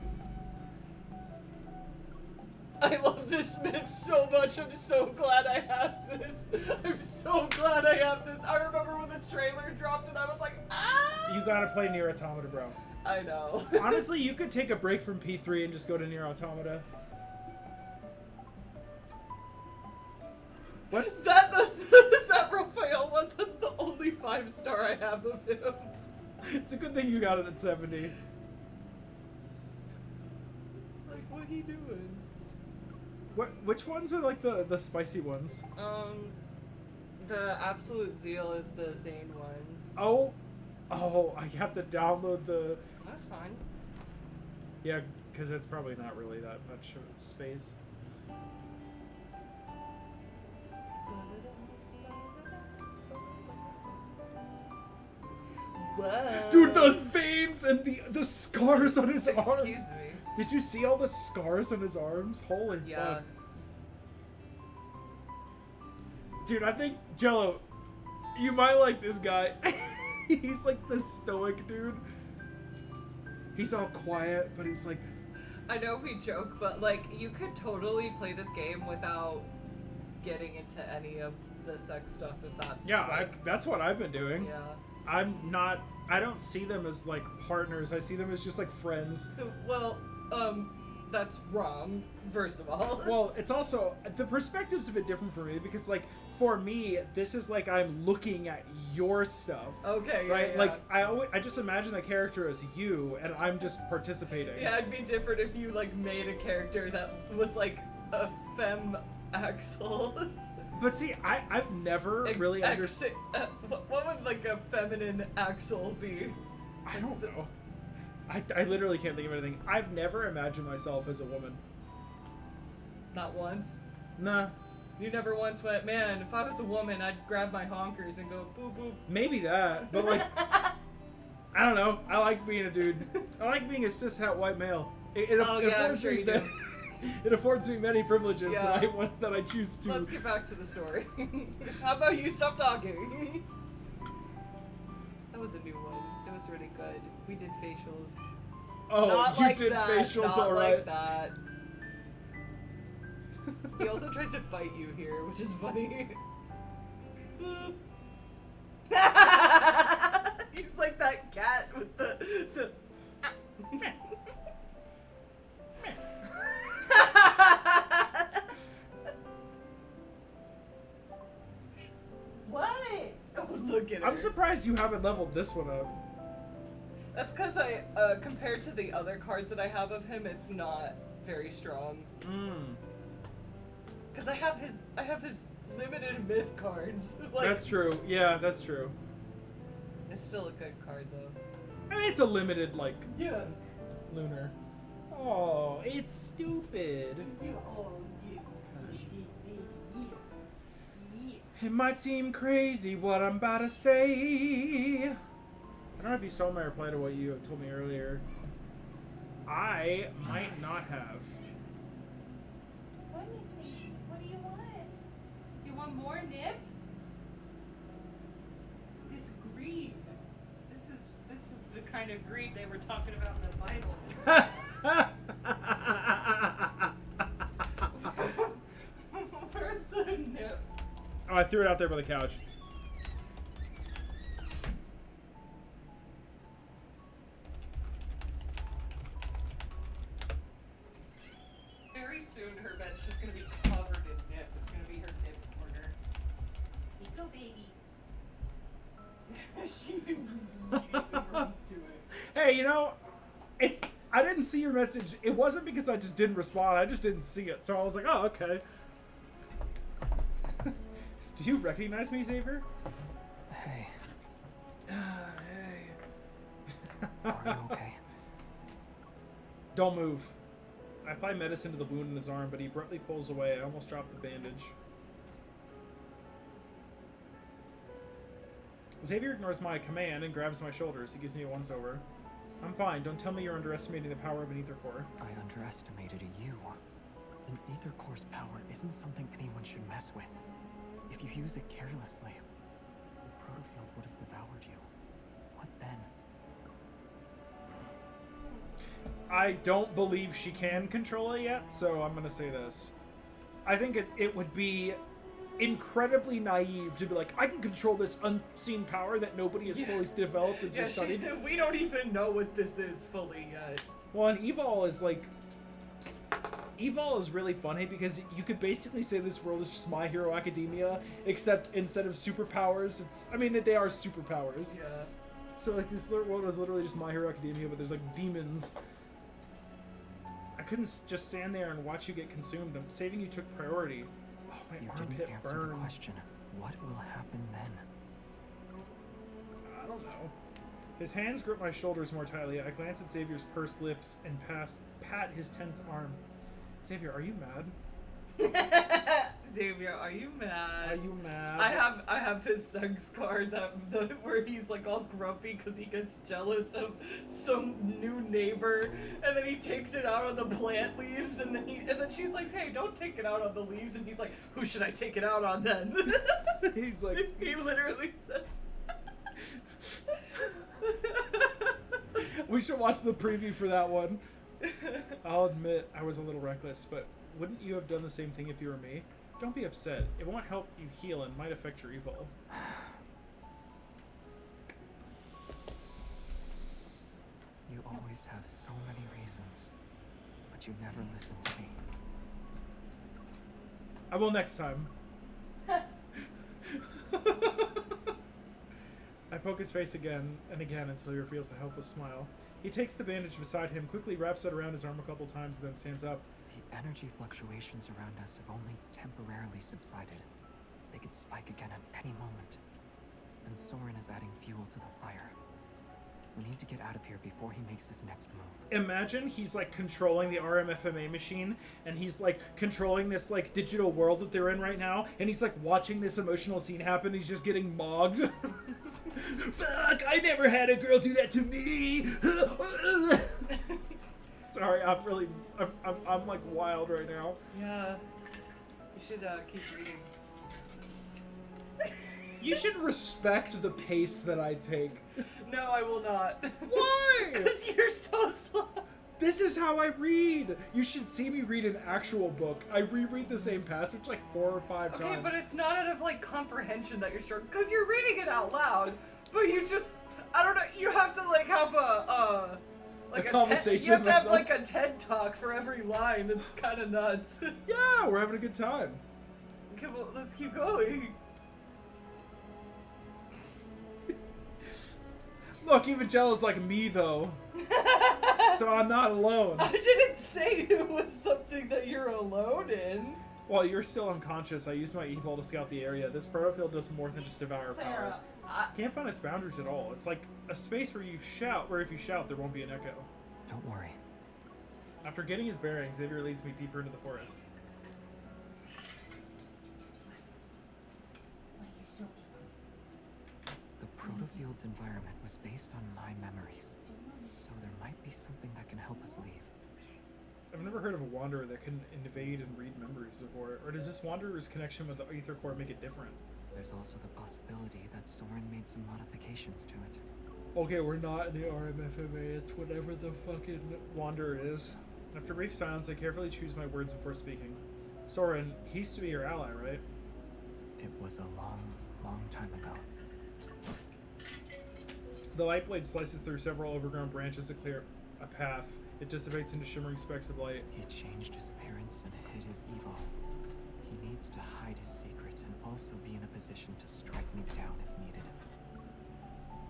I love this myth so much. I'm so glad I have this. I'm so glad I have this. I remember when the trailer dropped and I was like, ah! You gotta play Nier Automata, bro. I know. Honestly, you could take a break from P3 and just go to Nier Automata. What's that? That Raphael one? That's the only 5-star I have of him. It's a good thing you got it at 70. Like, what he doing? Which ones are like the spicy ones? The Absolute Zeal is the Zane one. Oh, I have to download the. That's fine. Yeah, because it's probably not really that much of space. Whoa. Dude, the veins and the scars on his arms. Excuse me. Did you see all the scars on his arms? Holy Yeah. fuck. Dude, I think, Jello, you might like this guy. He's like the stoic dude. He's all quiet, but he's like... I know we joke, but like, you could totally play this game without getting into any of the sex stuff if that's... Yeah, like, that's what I've been doing. yeah. I don't see them as like partners. I see them as just like friends. Well, that's wrong, first of all. Well, it's also, the perspective's a bit different for me because like, for me, this is like I'm looking at your stuff. Okay, yeah, right? yeah. Like, I just imagine the character as you, and I'm just participating. Yeah, it'd be different if you like made a character that was like a femme Axel. But see, I've never really understood. What would like a feminine Axel be? I don't know. I literally can't think of anything. I've never imagined myself as a woman. Not once. Nah. You never once went, man, if I was a woman, I'd grab my honkers and go boop boop. Maybe that, but like, I don't know. I like being a dude. I like being a cishet white male. It I'm sure you do. It affords me many privileges Yeah. that I choose to. Let's get back to the story. How about you stop talking? That was a new one. It was really good. We did facials. Oh, Not you like did that. facials, Not alright. like that. He also tries to bite you here, which is funny. He's like that cat with the What? Oh, look at her. I'm surprised you haven't leveled this one up. That's because I, compared to the other cards that I have of him, it's not very strong. Because I have his limited myth cards. Like, That's true. Yeah, that's true. it's still a good card though. I mean, it's a limited, like, Yeah. lunar. Oh, it's stupid. It might seem crazy what I'm about to say. I don't know if you saw my reply to what you told me earlier. I might not have. What, Miss Wee? What do you want? You want more nip? This greed. This is the kind of greed they were talking about in the Bible. Where's the nip? Oh, I threw it out there by the couch. Very soon her bed's just gonna be covered in nip. It's gonna be her nip corner. Eco baby. She immediately runs to it. Hey, you know, I didn't see your message. It wasn't because I just didn't respond. I just didn't see it. So I was like, oh, okay. Do you recognize me, Xavier? Hey, Hey. are you okay? Don't move. I apply medicine to the wound in his arm, but he abruptly pulls away. I almost dropped the bandage. Xavier ignores my command and grabs my shoulders. He gives me a once-over. I'm fine. Don't tell me you're underestimating the power of an ether core. I underestimated you. An ether core's power isn't something anyone should mess with. If you use it carelessly, the protofield would have devoured you. What then? I don't believe she can control it yet, so I'm gonna say this. I think it would be incredibly naive to be like, I can control this unseen power that nobody has fully developed and just studied. We don't even know what this is fully yet. Well, and Evol is like... Evol is really funny because you could basically say this world is just My Hero Academia, except instead of superpowers, it's... I mean, they are superpowers. Yeah. So, like, this world is literally just My Hero Academia, but there's, like, demons. I couldn't just stand there and watch you get consumed. Saving you took priority. Oh, my You armpit didn't answer burns. the question. What will happen then? I don't know. His hands grip my shoulders more tightly. I glance at Xavier's pursed lips and pat his tense arm. Xavier, are you mad? Xavier, are you mad? Are you mad? I have his sex card where he's like all grumpy because he gets jealous of some new neighbor, and then he takes it out on the plant leaves, and then she's like, hey, don't take it out on the leaves, and he's like, who should I take it out on then? He's like, he literally says. we should watch the preview for that one. I'll admit I was a little reckless, but wouldn't you have done the same thing if you were me? Don't be upset. It won't help you heal and might affect your evil. You always have so many reasons, but you never listen to me. I will next time. I poke his face again and again until he reveals a helpless smile. He takes the bandage beside him, quickly wraps it around his arm a couple times, and then stands up. The energy fluctuations around us have only temporarily subsided. They could spike again at any moment. And Soren is adding fuel to the fire. We need to get out of here before he makes his next move. Imagine he's like controlling the RMFMA machine, and he's like controlling this like digital world that they're in right now, and he's like watching this emotional scene happen. He's just getting mogged. Fuck! I never had a girl do that to me. Sorry, I'm like wild right now. Yeah. You should keep reading. You should respect the pace that I take. No, I will not. Why? Because you're so slow. This is how I read. You should see me read an actual book. I reread the same passage like 4 or 5 times. Okay, but it's not out of like comprehension that you're short, because you're reading it out loud. But you just, I don't know. You have to like have a conversation. You have to have with like a TED talk for every line. It's kind of nuts. Yeah, we're having a good time. Okay, well, let's keep going. Look, even Jella's like me though, so I'm not alone. I didn't say it was something that you're alone in. While you're still unconscious, I used my evil to scout the area. This protofield does more than just devour power. Can't find its boundaries at all. It's like a space where you shout, where if you shout, there won't be an echo. Don't worry. After getting his bearings, Xavier leads me deeper into the forest. The protofield's environment was based on my memories, so there might be something that can help us leave. I've never heard of a wanderer that can invade and read memories before, or does this wanderer's connection with the Aether Core make it different? There's also the possibility that Soren made some modifications to it. Okay, we're not in the RMFMA, it's whatever the fucking wanderer is. After a brief silence, I carefully choose my words before speaking. Soren, he used to be your ally, right? It was a long, long time ago. The light blade slices through several overgrown branches to clear a path. It dissipates into shimmering specks of light. He changed his appearance and hid his evil. He needs to hide his secrets and also be in a position to strike me down if needed.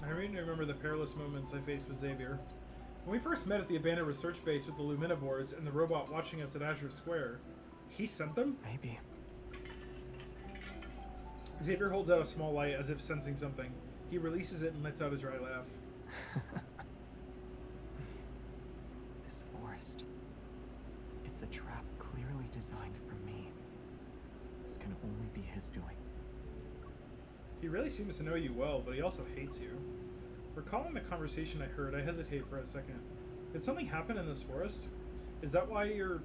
I remember the perilous moments I faced with Xavier. When we first met at the abandoned research base with the Luminivores and the robot watching us at Azure Square, he sent them? Maybe. Xavier holds out a small light as if sensing something. He releases it and lets out a dry laugh. This forest. It's a trap clearly designed for me. This can only be his doing. He really seems to know you well, but he also hates you. Recalling the conversation I heard, I hesitate for a second. Did something happen in this forest? Is that why you're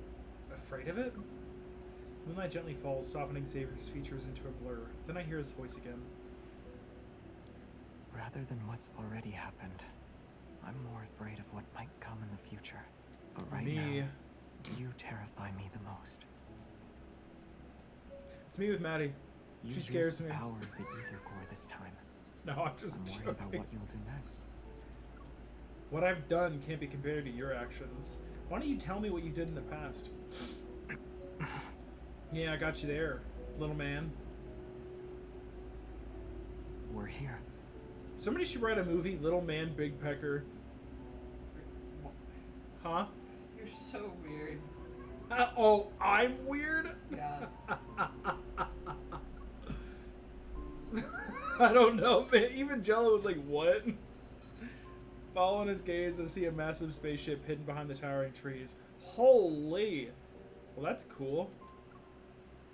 afraid of it? Moonlight gently falls, softening Xavier's features into a blur. Then I hear his voice again. Rather than what's already happened, I'm more afraid of what might come in the future. But right now, you terrify me the most. It's me with Maddie. You She scares me. the power of the Aether Core this time. No, I'm just I'm worried joking. about what you'll do next. What I've done can't be compared to your actions. Why don't you tell me what you did in the past? Yeah, I got you there, little man. We're here. Somebody should write a movie, Little Man, Big Pecker. Huh? You're so weird. Oh, I'm weird? Yeah. I don't know, man. Even Jello was like, what? Following his gaze, I see a massive spaceship hidden behind the towering trees. Holy! Well, that's cool.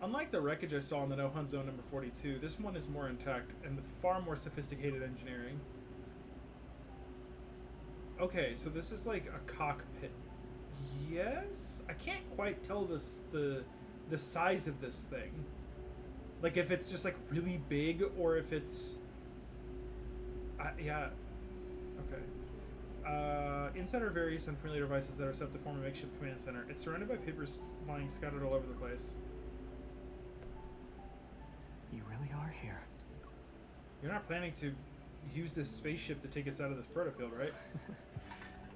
Unlike the wreckage I saw in the No Hunt Zone number 42, this one is more intact and with far more sophisticated engineering. Okay, so this is like a cockpit. Yes? I can't quite tell the size of this thing. Like if it's just like really big or if it's... yeah. Okay. Inside are various unfamiliar devices that are set up to form a makeshift command center. It's surrounded by papers lying scattered all over the place. You really are here. You're not planning to use this spaceship to take us out of this protofield, right?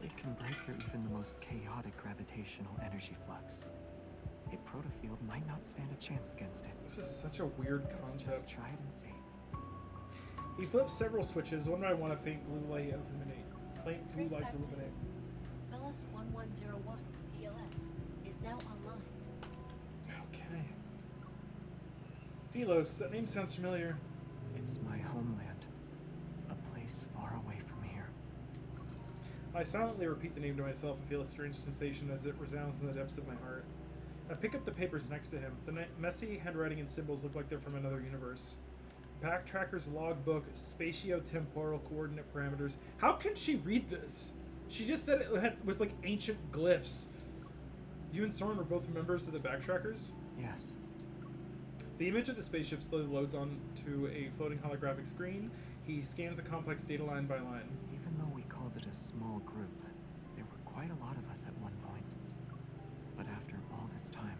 It can break through even the most chaotic gravitational energy flux. A protofield might not stand a chance against it. This is such a weird Let's concept. just try it and see. He flips several switches. One by one, a faint blue light illuminate. Faint blue lights illuminate. Phyllis 1101 PLS is now online. Okay. Philos, that name sounds familiar. It's my homeland. A place far away from here. I silently repeat the name to myself and feel a strange sensation as it resounds in the depths of my heart. I pick up the papers next to him. The messy handwriting and symbols look like they're from another universe. Backtracker's logbook, spatio-temporal coordinate parameters. How can she read this? She just said it was like ancient glyphs. You and Soren were both members of the Backtrackers? Yes. The image of the spaceship slowly loads onto a floating holographic screen. He scans the complex data line by line. Even though we called it a small group, there were quite a lot of us at one point. But after all this time,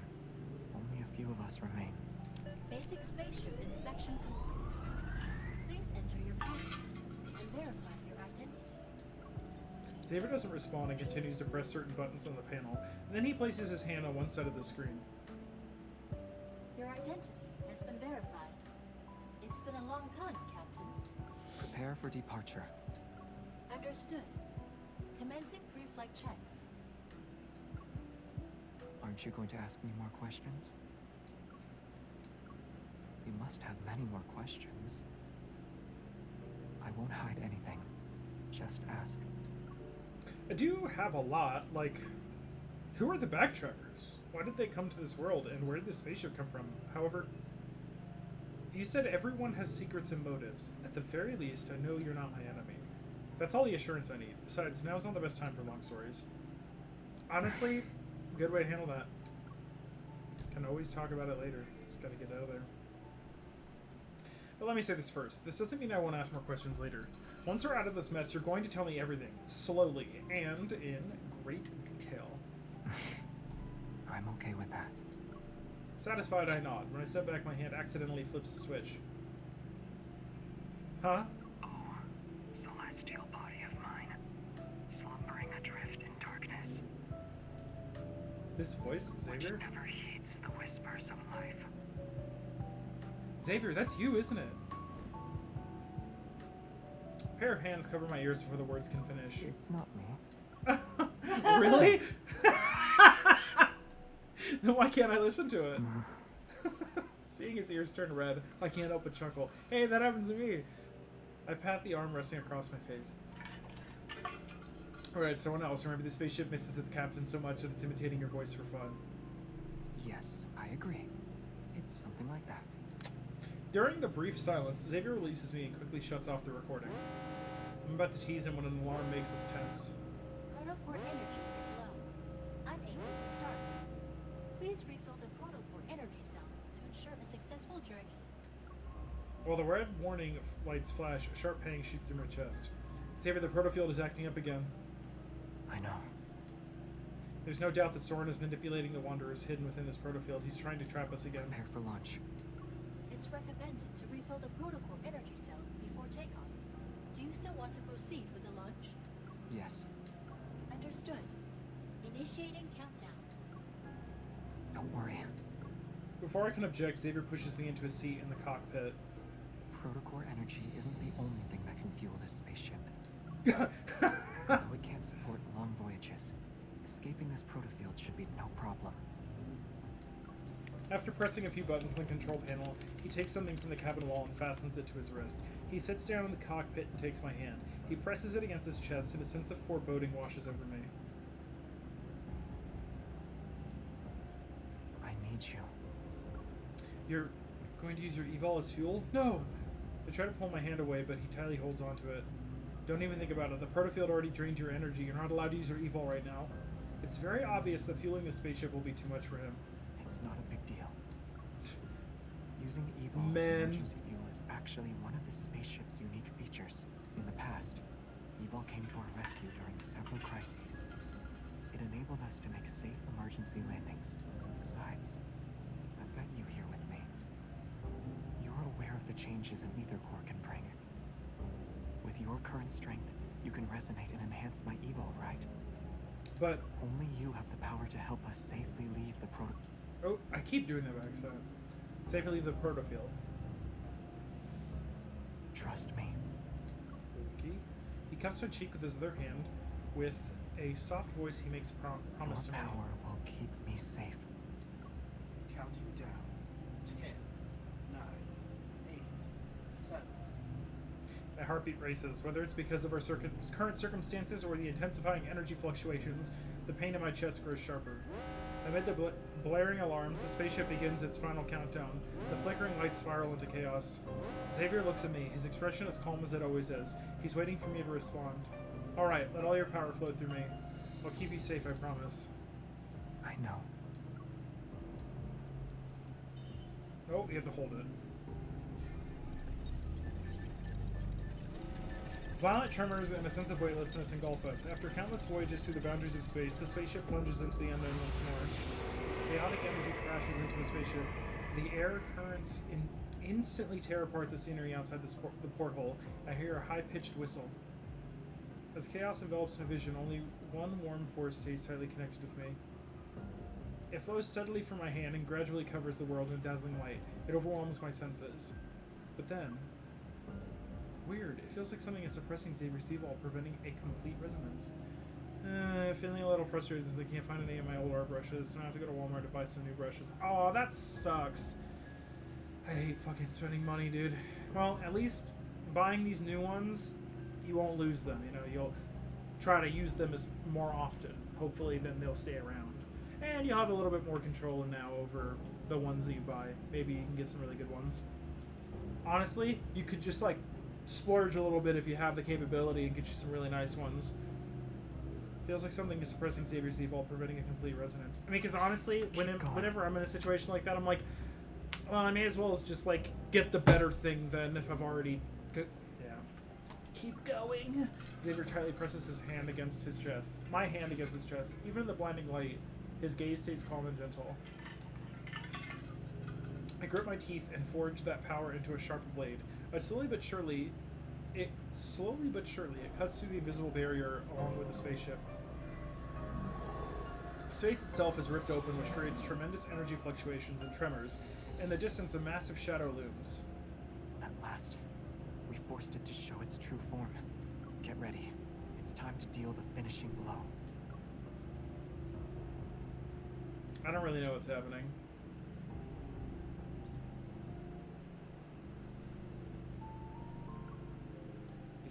only a few of us remain. Basic spaceship inspection complete. Please enter your password and verify your identity. Xavier doesn't respond and continues to press certain buttons on the panel, and then he places his hand on one side of the screen. Your identity has been verified. It's been a long time, Captain. Prepare for departure. Understood. Commencing pre-flight checks. Aren't you going to ask me more questions? You must have many more questions. I won't hide anything. Just ask. I do have a lot. Like, who are the backtrackers? Why did they come to this world, and where did the spaceship come from? However, you said everyone has secrets and motives. At the very least, I know you're not my enemy. That's all the assurance I need. Besides, now's not the best time for long stories. Honestly, good way to handle that. Can always talk about it later. Just gotta get out of there. But let me say this first. This doesn't mean I won't ask more questions later. Once we're out of this mess, you're going to tell me everything. Slowly, and in great detail. I'm okay with that. Satisfied, I nod. When I step back, my hand accidentally flips the switch. Huh? Oh, celestial body of mine, slumbering adrift in darkness. This voice, Xavier? Which never heeds the whispers of life. Xavier, that's you, isn't it? A pair of hands cover my ears before the words can finish. It's not me. Really? Then why can't I listen to it? Seeing his ears turn red, I can't help but chuckle. Hey, that happens to me. I pat the arm resting across my face. Alright, someone else. Remember, the spaceship misses its captain so much that it's imitating your voice for fun. Yes, I agree. It's something like that. During the brief silence, Xavier releases me and quickly shuts off the recording. I'm about to tease him when an alarm makes us tense. Protocore energy is low. Unable to start. Please refill the protocore energy cells to ensure a successful journey. While the red warning lights flash, a sharp pang shoots through my chest. Xavier, the protofield is acting up again. I know. There's no doubt that Soren is manipulating the Wanderers hidden within this protofield. He's trying to trap us again. Prepare for launch. It's recommended to refill the protocore energy cells before takeoff. Do you still want to proceed with the launch? Yes. Understood. Initiating countdown. Don't worry. Before I can object, Xavier pushes me into a seat in the cockpit. Protocore energy isn't the only thing that can fuel this spaceship. Although it can't support long voyages, escaping this protofield should be no problem. After pressing a few buttons on the control panel, he takes something from the cabin wall and fastens it to his wrist. He sits down in the cockpit and takes my hand. He presses it against his chest, and a sense of foreboding washes over me. I need you. You're going to use your evol as fuel? No! I try to pull my hand away, but he tightly holds onto it. Don't even think about it. The protofield already drained your energy. You're not allowed to use your evol right now. It's very obvious that fueling the spaceship will be too much for him. It's not a big deal. Using evol as emergency fuel is actually one of the spaceship's unique features. In the past, evol came to our rescue during several crises. It enabled us to make safe emergency landings. Besides, I've got you here with me. You're aware of the changes an ether core can bring. With your current strength, you can resonate and enhance my evol, right? But only you have the power to help us safely leave the Oh, I keep doing that by accident. Safely leave the protofield. Trust me. Okay. He cups my cheek with his other hand. With a soft voice, he makes a promise to me. Your power will keep me safe. Counting down. 10, 9, 8, 7. My heartbeat races. Whether it's because of our current circumstances or the intensifying energy fluctuations, the pain in my chest grows sharper. Amid the blaring alarms, the spaceship begins its final countdown. The flickering lights spiral into chaos. Xavier looks at me, his expression as calm as it always is. He's waiting for me to respond. Alright, let all your power flow through me. I'll keep you safe, I promise. I know. Oh, you have to hold it. Violent tremors and a sense of weightlessness engulf us. After countless voyages through the boundaries of space, the spaceship plunges into the unknown once more. Chaotic energy crashes into the spaceship. The air currents instantly tear apart the scenery outside the porthole. I hear a high-pitched whistle. As chaos envelops my vision, only one warm force stays tightly connected with me. It flows steadily from my hand and gradually covers the world in dazzling light. It overwhelms my senses. But then... weird. It feels like something is suppressing Xavier's while preventing a complete resonance. Feeling a little frustrated as I can't find any of my old art brushes, so I have to go to Walmart to buy some new brushes. Oh, that sucks. I hate fucking spending money, dude. Well, at least buying these new ones, you won't lose them. You know, you'll try to use them as more often. Hopefully, then they'll stay around. And you'll have a little bit more control now over the ones that you buy. Maybe you can get some really good ones. Honestly, you could just, like, splurge a little bit if you have the capability and get you some really nice ones. Feels like something is suppressing Xavier's while preventing a complete resonance. I mean, because honestly, whenever I'm in a situation like that, I'm like, well, I may as well just, like, get the better thing then if I've already... Yeah. Keep going. Xavier tightly presses his hand against his chest. My hand against his chest. Even in the blinding light, his gaze stays calm and gentle. I grit my teeth and forge that power into a sharper blade. Slowly but surely, it cuts through the invisible barrier along with the spaceship. Space itself is ripped open, which creates tremendous energy fluctuations and tremors. In the distance, a massive shadow looms. At last, we forced it to show its true form. Get ready. It's time to deal the finishing blow. I don't really know what's happening.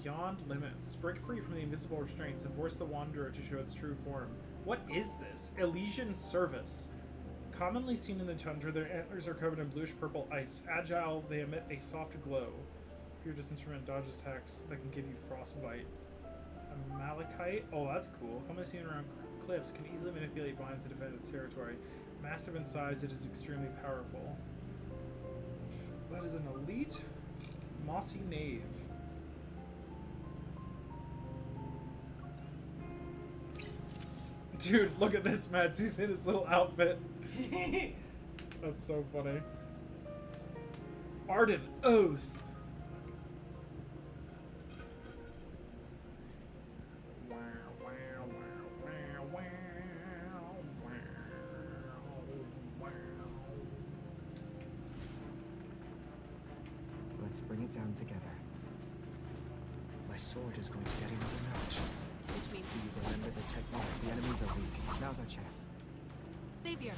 Beyond limits. Break free from the invisible restraints and force the Wanderer to show its true form. What is this? Elysian Service. Commonly seen in the tundra, their antlers are covered in bluish-purple ice. Agile, they emit a soft glow. Your distance from it dodges attacks that can give you frostbite. A malachite? Oh, that's cool. Commonly seen around cliffs, can easily manipulate vines to defend its territory. Massive in size, it is extremely powerful. That is an elite mossy knave. Dude, look at this, Mads. He's in his little outfit. That's so funny. Ardent Oath. Let's bring it down together. My sword is going to get another notch. Which means... Do you remember the techniques? The enemies are weak. Now's our chance. Xavier.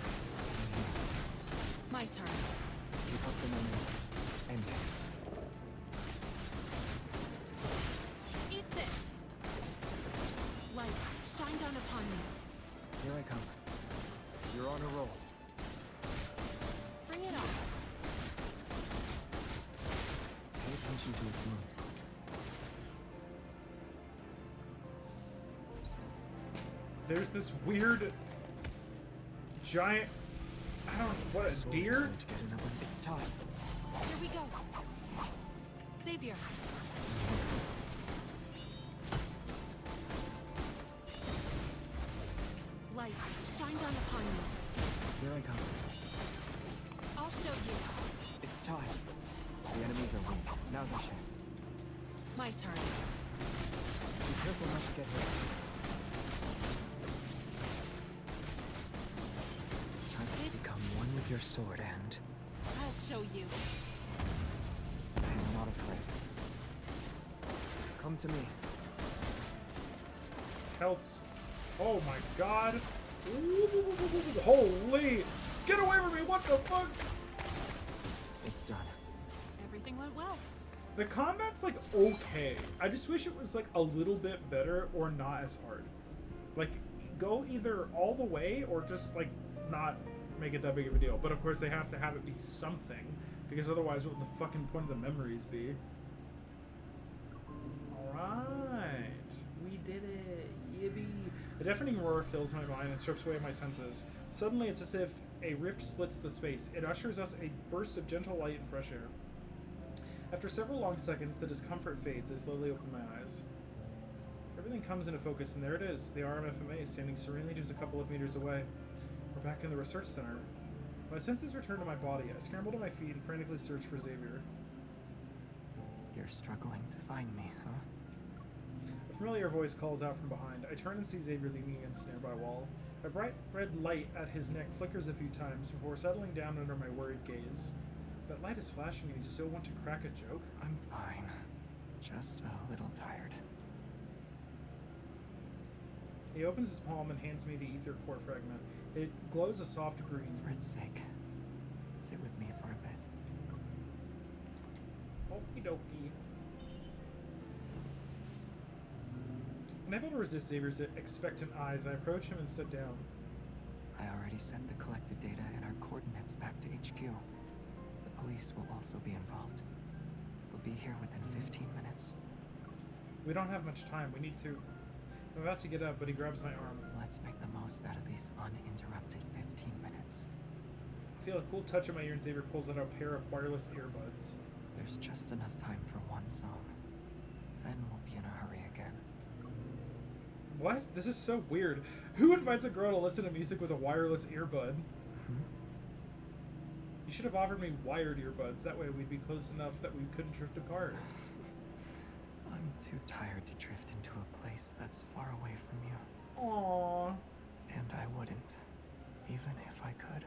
My turn. Keep up the momentum. End it. Eat this. Light, shine down upon me. Here I come. You're on a roll. Bring it on. Pay attention to its moves. There's this weird giant, I don't know, what, a deer? It's time. Here we go. Xavier. Light, shine down upon me. Here I come. I'll show you. It's time. The enemies are weak. Now's our chance. My turn. Be careful not to get hurt. It's time to become one with your sword and... I'll show you. I'm not afraid. Come to me. Celts. Oh my god. Holy. Get away from me. What the fuck? It's done. Everything went well. The combat's like okay. I just wish it was like a little bit better or not as hard. Like go either all the way or just like not make it that big of a deal. But of course they have to have it be something because otherwise what would the fucking point of the memories be? Alright. We did it. Yippee. A deafening roar fills my mind and strips away my senses. Suddenly it's as if a rift splits the space. It ushers us a burst of gentle light and fresh air. After several long seconds, the discomfort fades. I slowly open my eyes. Everything comes into focus, and there it is, the RMFMA standing serenely just a couple of meters away. We're back in the research center. My senses return to my body. I scramble to my feet and frantically search for Xavier. You're struggling to find me, huh? A familiar voice calls out from behind. I turn and see Xavier leaning against a nearby wall. A bright red light at his neck flickers a few times before settling down under my worried gaze. That light is flashing and you still want to crack a joke? I'm fine. Just a little tired. He opens his palm and hands me the ether core fragment. It glows a soft green. For its sake, sit with me for a bit. Okie dokie. Unable to resist Xavier's expectant eyes, I approach him and sit down. I already sent the collected data and our coordinates back to HQ. The police will also be involved. They'll be here within 15 minutes. We don't have much time. We need to... I'm about to get up, but he grabs my arm. Let's make the most out of these uninterrupted 15 minutes. I feel a cool touch on my ear and Xavier pulls out a pair of wireless earbuds. There's just enough time for one song. Then we'll be in a hurry again. What? This is so weird. Who invites a girl to listen to music with a wireless earbud? You should have offered me wired earbuds. That way we'd be close enough that we couldn't drift apart. I'm too tired to drift into a place that's far away from you. Aww. And I wouldn't, even if I could.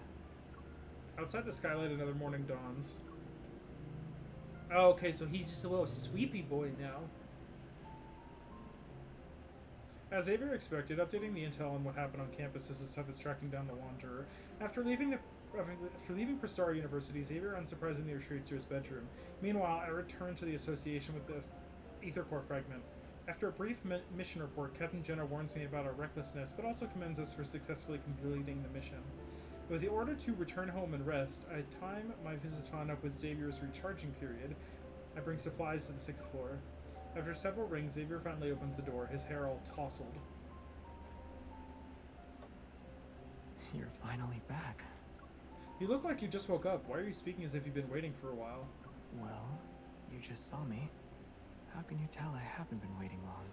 Outside the skylight, another morning dawns. Oh, okay, so he's just a little sweepy boy now. As Xavier expected, updating the intel on what happened on campus is as tough as tracking down the Wanderer. After leaving Prestara University, Xavier unsurprisingly retreats to his bedroom. Meanwhile, I return to the association with this ether core fragment. After a brief mission report, Captain Jenna warns me about our recklessness, but also commends us for successfully completing the mission. With the order to return home and rest, I time my visiton up with Xavier's recharging period. I bring supplies to the 6th floor. After several rings, Xavier finally opens the door, his hair all tousled. You're finally back. You look like you just woke up. Why are you speaking as if you've been waiting for a while? Well, you just saw me. How can you tell I haven't been waiting long?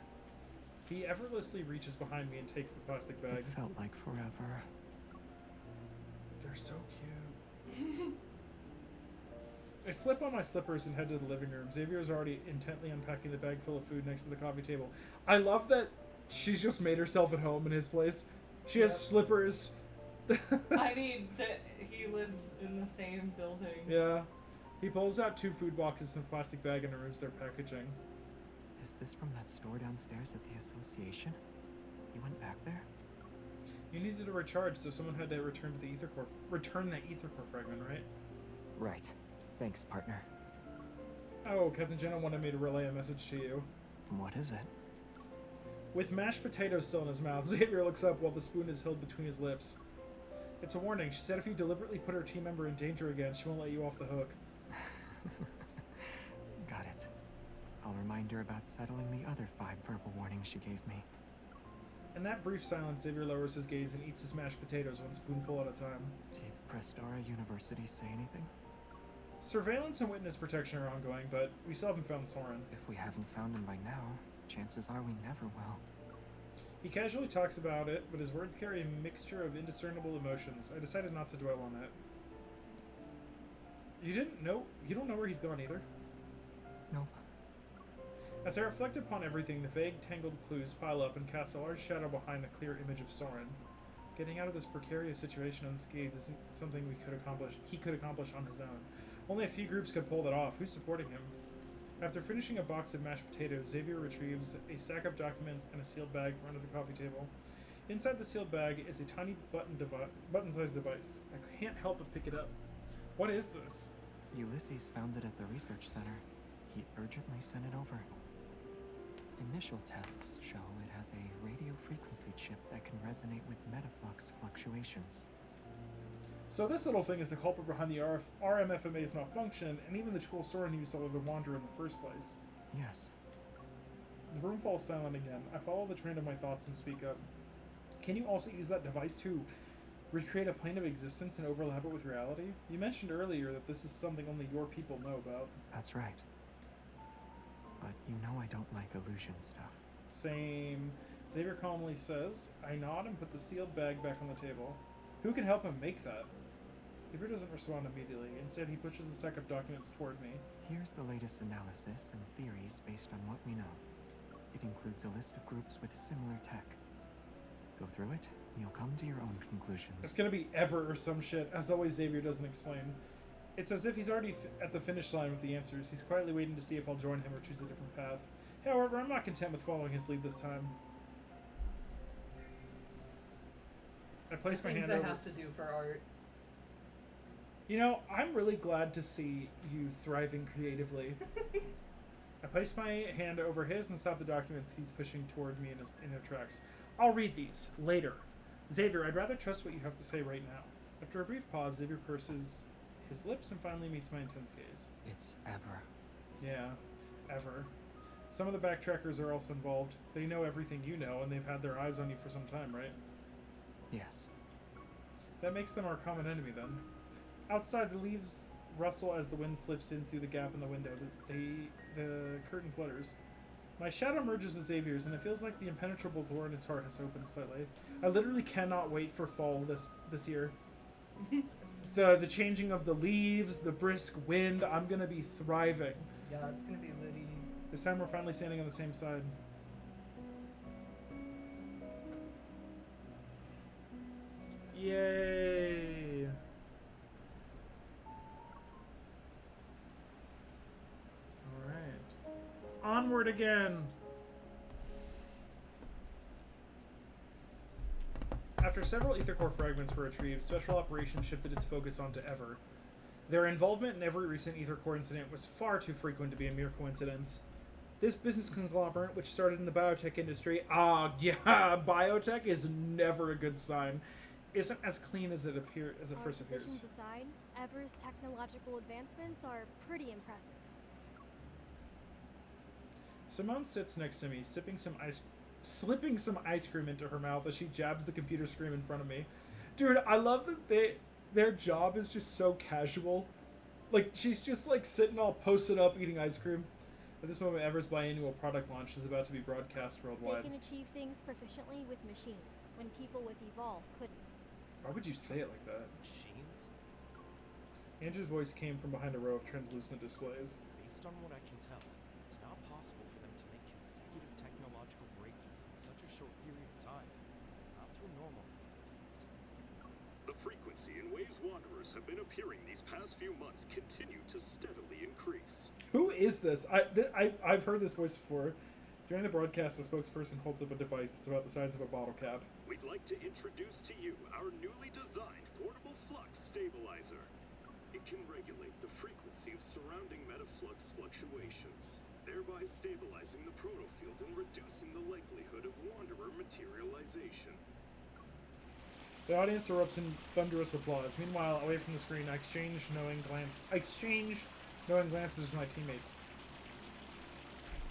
He effortlessly reaches behind me and takes the plastic bag. It felt like forever. They're so cute. I slip on my slippers and head to the living room. Xavier is already intently unpacking the bag full of food next to the coffee table. I love that she's just made herself at home in his place. She has slippers. I mean, that he lives in the same building. Yeah. He pulls out 2 food boxes from a plastic bag and removes their packaging. Is this from that store downstairs at the association? You went back there? You needed to recharge, so someone had to return that ether core fragment, right? Right. Thanks, partner. Oh, Captain Jenna wanted me to relay a message to you. What is it? With mashed potatoes still in his mouth, Xavier looks up while the spoon is held between his lips. It's a warning. She said if you deliberately put her team member in danger again, she won't let you off the hook. Got it. I'll remind her about settling the other 5 verbal warnings she gave me. In that brief silence, Xavier lowers his gaze and eats his mashed potatoes one spoonful at a time. Did Prestara University say anything? Surveillance and witness protection are ongoing, but we still haven't found Soren. If we haven't found him by now, chances are we never will. He casually talks about it, but his words carry a mixture of indiscernible emotions. I decided not to dwell on it. You don't know where he's gone either? Nope. As I reflect upon everything, the vague, tangled clues pile up and cast a large shadow behind the clear image of Soren. Getting out of this precarious situation unscathed isn't something he could accomplish on his own. Only a few groups could pull that off. Who's supporting him? After finishing a box of mashed potatoes, Xavier retrieves a stack of documents and a sealed bag from under the coffee table. Inside the sealed bag is a tiny button-sized device. I can't help but pick it up. What is this? Ulysses found it at the research center. He urgently sent it over. Initial tests show it has a radio frequency chip that can resonate with metaflux fluctuations. So this little thing is the culprit behind the RMFMA's malfunction, and even the tool Soren used to lure the Wanderer in the first place. Yes. The room falls silent again. I follow the train of my thoughts and speak up. Can you also use that device to recreate a plane of existence and overlap it with reality? You mentioned earlier that this is something only your people know about. That's right. But you know I don't like illusion stuff. Same. Xavier calmly says. I nod and put the sealed bag back on the table. Who can help him make that? Xavier doesn't respond immediately. Instead, he pushes the stack of documents toward me. Here's the latest analysis and theories based on what we know. It includes a list of groups with similar tech. Go through it, and you'll come to your own conclusions. It's gonna be Ever or some shit. As always, Xavier doesn't explain. It's as if he's already at the finish line with the answers. He's quietly waiting to see if I'll join him or choose a different path. However, I'm not content with following his lead this time. I place my hand Things I over... have to do for art. You know, I'm really glad to see you thriving creatively. I place my hand over his and stop the documents he's pushing toward me in their tracks. I'll read these later. Xavier, I'd rather trust what you have to say right now. After a brief pause, Xavier purses his lips and finally meets my intense gaze. It's ever. Yeah, ever. Some of the backtrackers are also involved. They know everything you know, and they've had their eyes on you for some time, right? Yes. That makes them our common enemy, then. Outside, the leaves rustle as the wind slips in through the gap in the window. The curtain flutters. My shadow merges with Xavier's, and it feels like the impenetrable door in his heart has opened slightly. I literally cannot wait for fall this year. The changing of the leaves, the brisk wind, I'm gonna be thriving. Yeah, it's gonna be litty. This time we're finally standing on the same side. Yay! Alright. Onward again! After several ether core fragments were retrieved, Special Operations shifted its focus onto Ever. Their involvement in every recent ether core incident was far too frequent to be a mere coincidence. This business conglomerate, which started in the biotech industry, biotech is never a good sign, isn't as clean as it first appears. Decisions aside, Ever's technological advancements are pretty impressive. Simone sits next to me, slipping some ice cream into her mouth as she jabs the computer screen in front of me. Dude, I love that their job is just so casual. Like, she's just like sitting all posted up eating ice cream. At this moment, Ever's biannual product launch is about to be broadcast worldwide. They can achieve things proficiently with machines, when people with Evolve couldn't. Why would you say it like that? Machines? Andrew's voice came from behind a row of translucent displays. Based on what I can tell, it's not possible for them to make consecutive technological breakthroughs in such a short period of time. Not through normal means, at least. The frequency in Way's Wanderers have been appearing these past few months continue to steadily increase. Who is this? I've heard this voice before. During the broadcast, a spokesperson holds up a device that's about the size of a bottle cap. We'd like to introduce to you our newly designed portable flux stabilizer. It can regulate the frequency of surrounding metaflux fluctuations, thereby stabilizing the protofield and reducing the likelihood of Wanderer materialization. The audience erupts in thunderous applause. Meanwhile, away from the screen, I exchanged knowing glances with my teammates.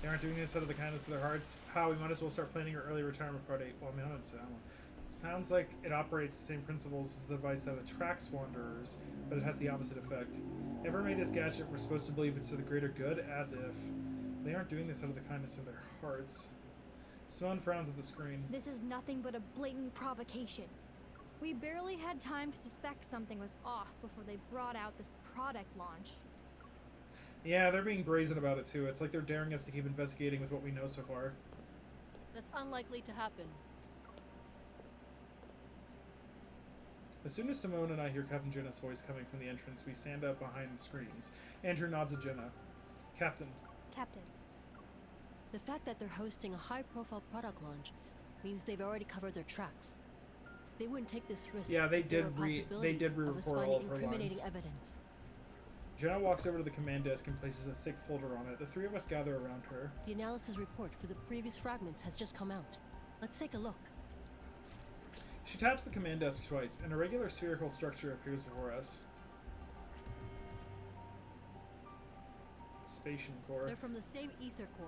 They aren't doing this out of the kindness of their hearts. We might as well start planning your early retirement party. Well, I mean, I don't know. Sounds like it operates the same principles as the device that attracts wanderers, but it has the opposite effect. Ever made this gadget, we're supposed to believe it's to the greater good, as if. They aren't doing this out of the kindness of their hearts. Simone frowns at the screen. This is nothing but a blatant provocation. We barely had time to suspect something was off before they brought out this product launch. Yeah, they're being brazen about it too. It's like they're daring us to keep investigating with what we know so far. That's unlikely to happen. As soon as Simone and I hear Captain Jenna's voice coming from the entrance, we stand up behind the screens. Andrew nods at Jenna. Captain. The fact that they're hosting a high-profile product launch means they've already covered their tracks. They wouldn't take this risk. Yeah, they did of re-record all of her incriminating lines. evidence. Jenna walks over to the command desk and places a thick folder on it. The three of us gather around her. The analysis report for the previous fragments has just come out. Let's take a look. She taps the command desk twice, and a regular spherical structure appears before us. Spatium core. They're from the same ether core.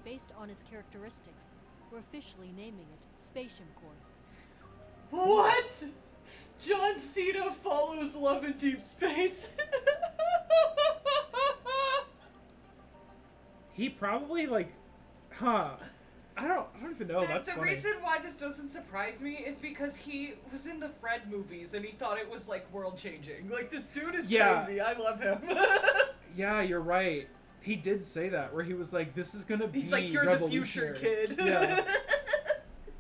Based on its characteristics, we're officially naming it Spatium Core. What? John Cena follows Love in Deep Space. He probably I don't even know. That's the funny. reason why this doesn't surprise me is because he was in the Fred movies and he thought it was like world changing. Like, this dude is crazy. I love him. Yeah, you're right. He did say that, where he was like, "This is gonna be." He's like, "You're the future, kid." Yeah.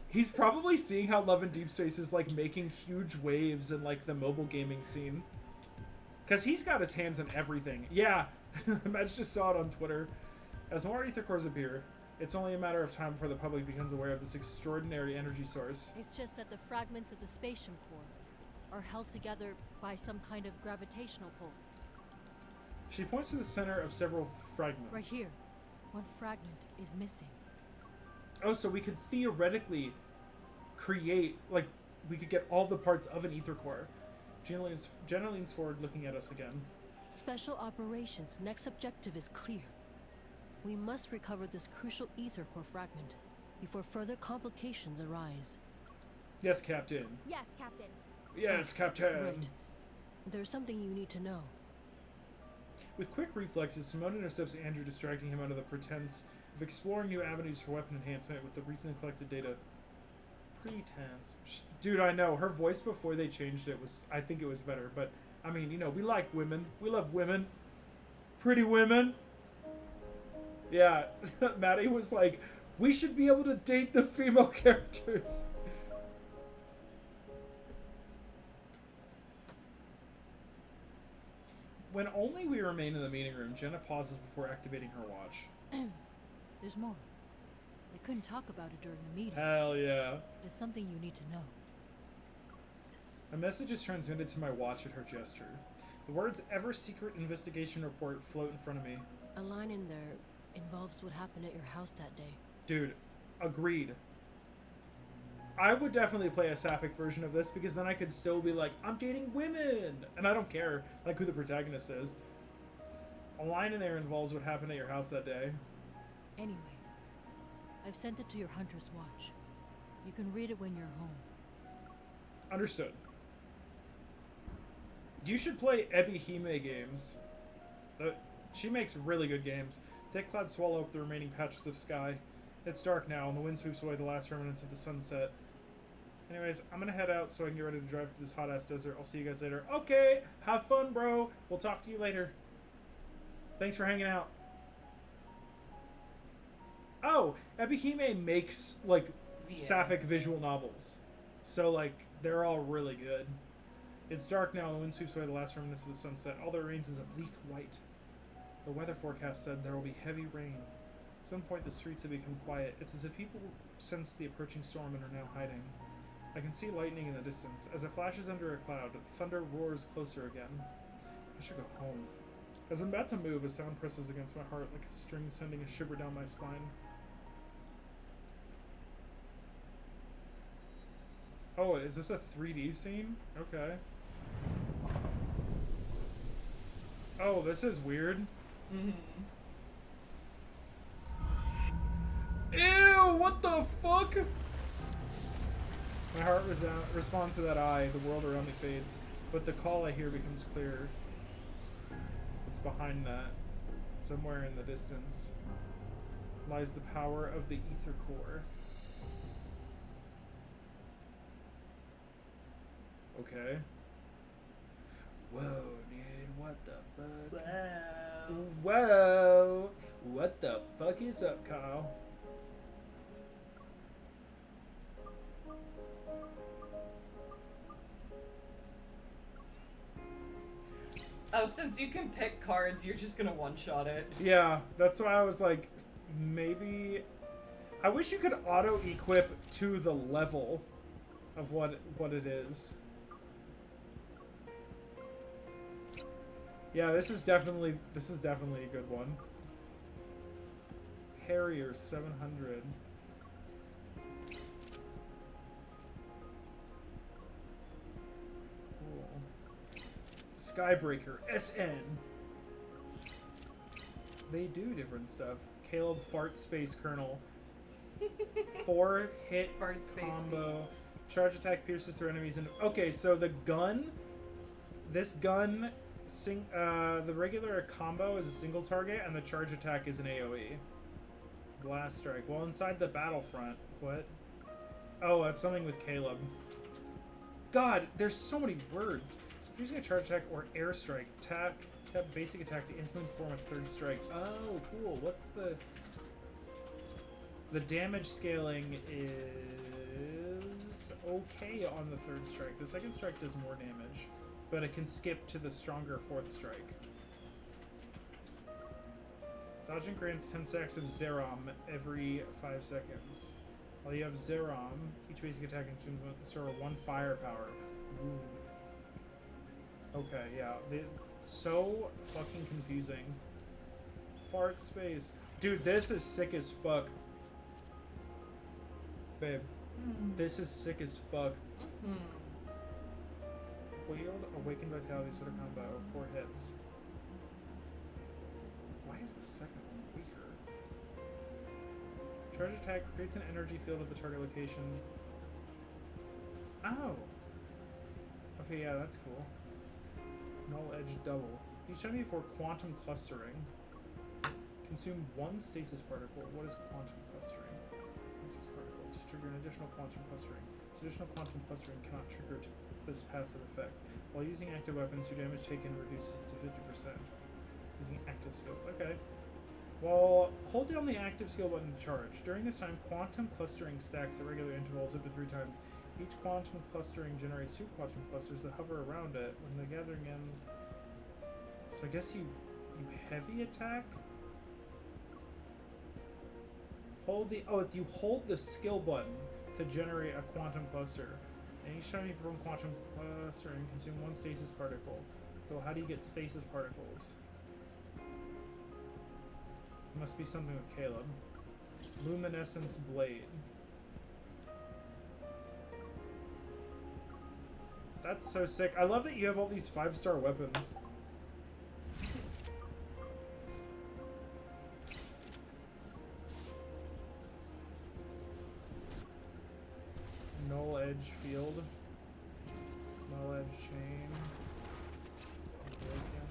He's probably seeing how Love in Deep Space is like making huge waves in like the mobile gaming scene. Because he's got his hands in everything. Yeah, Madge just saw it on Twitter. As more ether cores appear, it's only a matter of time before the public becomes aware of this extraordinary energy source. It's just that the fragments of the spatium core are held together by some kind of gravitational pull. She points to the center of several fragments. Right here. One fragment is missing. Oh, so we could theoretically create, like, we could get all the parts of an ether core. Jenna leans forward, looking at us again. Special Operations' next objective is clear. We must recover this crucial ether core fragment before further complications arise. Yes, Captain. Yes, Captain. Yes, Captain. Right. There's something you need to know. With quick reflexes, Simone intercepts Andrew, distracting him under the pretense of exploring new avenues for weapon enhancement with the recently collected data. Pretense. Dude, I know. Her voice before they changed it was, I think it was better. But, I mean, you know, we like women. We love women. Pretty women. Yeah, Maddie was like, we should be able to date the female characters. When only we remain in the meeting room, Jenna pauses before activating her watch. There's more. We couldn't talk about it during the meeting. Hell yeah. It's something you need to know. A message is transmitted to my watch at her gesture. The words "Ever Secret Investigation Report" float in front of me. A line in there involves what happened at your house that day. Dude, agreed. I would definitely play a sapphic version of this because then I could still be like, I'm dating women! And I don't care, like, who the protagonist is. A line in there involves what happened at your house that day. Anyway, I've sent it to your hunter's watch. You can read it when you're home. Understood. You should play Xavier MAY games. She makes really good games. Thick clouds swallow up the remaining patches of sky. It's dark now, and the wind sweeps away the last remnants of the sunset. Anyways, I'm gonna head out so I can get ready to drive through this hot-ass desert. I'll see you guys later. Okay, have fun, bro. We'll talk to you later. Thanks for hanging out. Oh, Xavier MAY makes, like, sapphic visual novels. So, like, they're all really good. It's dark now, and the wind sweeps away the last remnants of the sunset. All that remains is a bleak white. The weather forecast said there will be heavy rain. At some point, the streets have become quiet. It's as if people sense the approaching storm and are now hiding. I can see lightning in the distance. As it flashes under a cloud, thunder roars closer again. I should go home. As I'm about to move, a sound presses against my heart like a string sending a shiver down my spine. Oh, is this a 3D scene? Okay. Oh, this is weird. Mm-hmm. Ew, what the fuck? My heart responds to that eye. The world around me fades, but the call I hear becomes clearer. It's behind that, somewhere in the distance, lies the power of the ether core. Okay. Whoa, dude, what the fuck? Wow. Whoa! What the fuck is up, Kyle? Oh, since you can pick cards, you're just gonna one-shot it. Yeah, that's why I was like, maybe... I wish you could auto-equip to the level of what it is. Yeah, this is definitely a good one. Harrier 700. Cool. Skybreaker SN. They do different stuff. Caleb Fart Space Colonel. 4-hit Fart space combo. Charge attack pierces through enemies and okay, so the gun, this gun, the regular combo is a single target and the charge attack is an AoE. Blast strike. Well, inside the battlefront, what? Oh, that's something with Caleb. God, there's so many words. Using a charge attack or airstrike, tap basic attack to instantly perform its third strike. Oh, cool. What's the damage scaling is okay on the third strike. The second strike does more damage. but it can skip to the stronger 4th strike. Dodging grants 10 stacks of Zerom every 5 seconds. While you have Zerom, each basic attack consumes sort of 1 firepower. Ooh. Okay, yeah. So fucking confusing. Fart space. Dude, this is sick as fuck. Babe. This is sick as fuck. Wield Awakened Vitality sort of combo. 4 hits. Why is the second one weaker? Charge attack creates an energy field at the target location. Oh! Okay, yeah, that's cool. Null Edge double. Each time before quantum clustering, consume 1 stasis particle. What is quantum clustering? Stasis particle. To trigger an additional quantum clustering. This additional quantum clustering cannot trigger this passive effect. While using active weapons, your damage taken reduces to 50%. Using active skills. Okay. Well, hold down the active skill button to charge. During this time, quantum clustering stacks at regular intervals up to 3 times. Each quantum clustering generates 2 quantum clusters that hover around it. When the gathering ends... So I guess you heavy attack? Hold the... Oh, you hold the skill button to generate a quantum cluster. And each time you perform quantum clustering, consume 1 stasis particle. So how do you get stasis particles? Must be something with Caleb. Luminescence Blade. That's so sick. I love that you have all these 5-star weapons. Null Edge Field. Null Edge Chain. Awaken.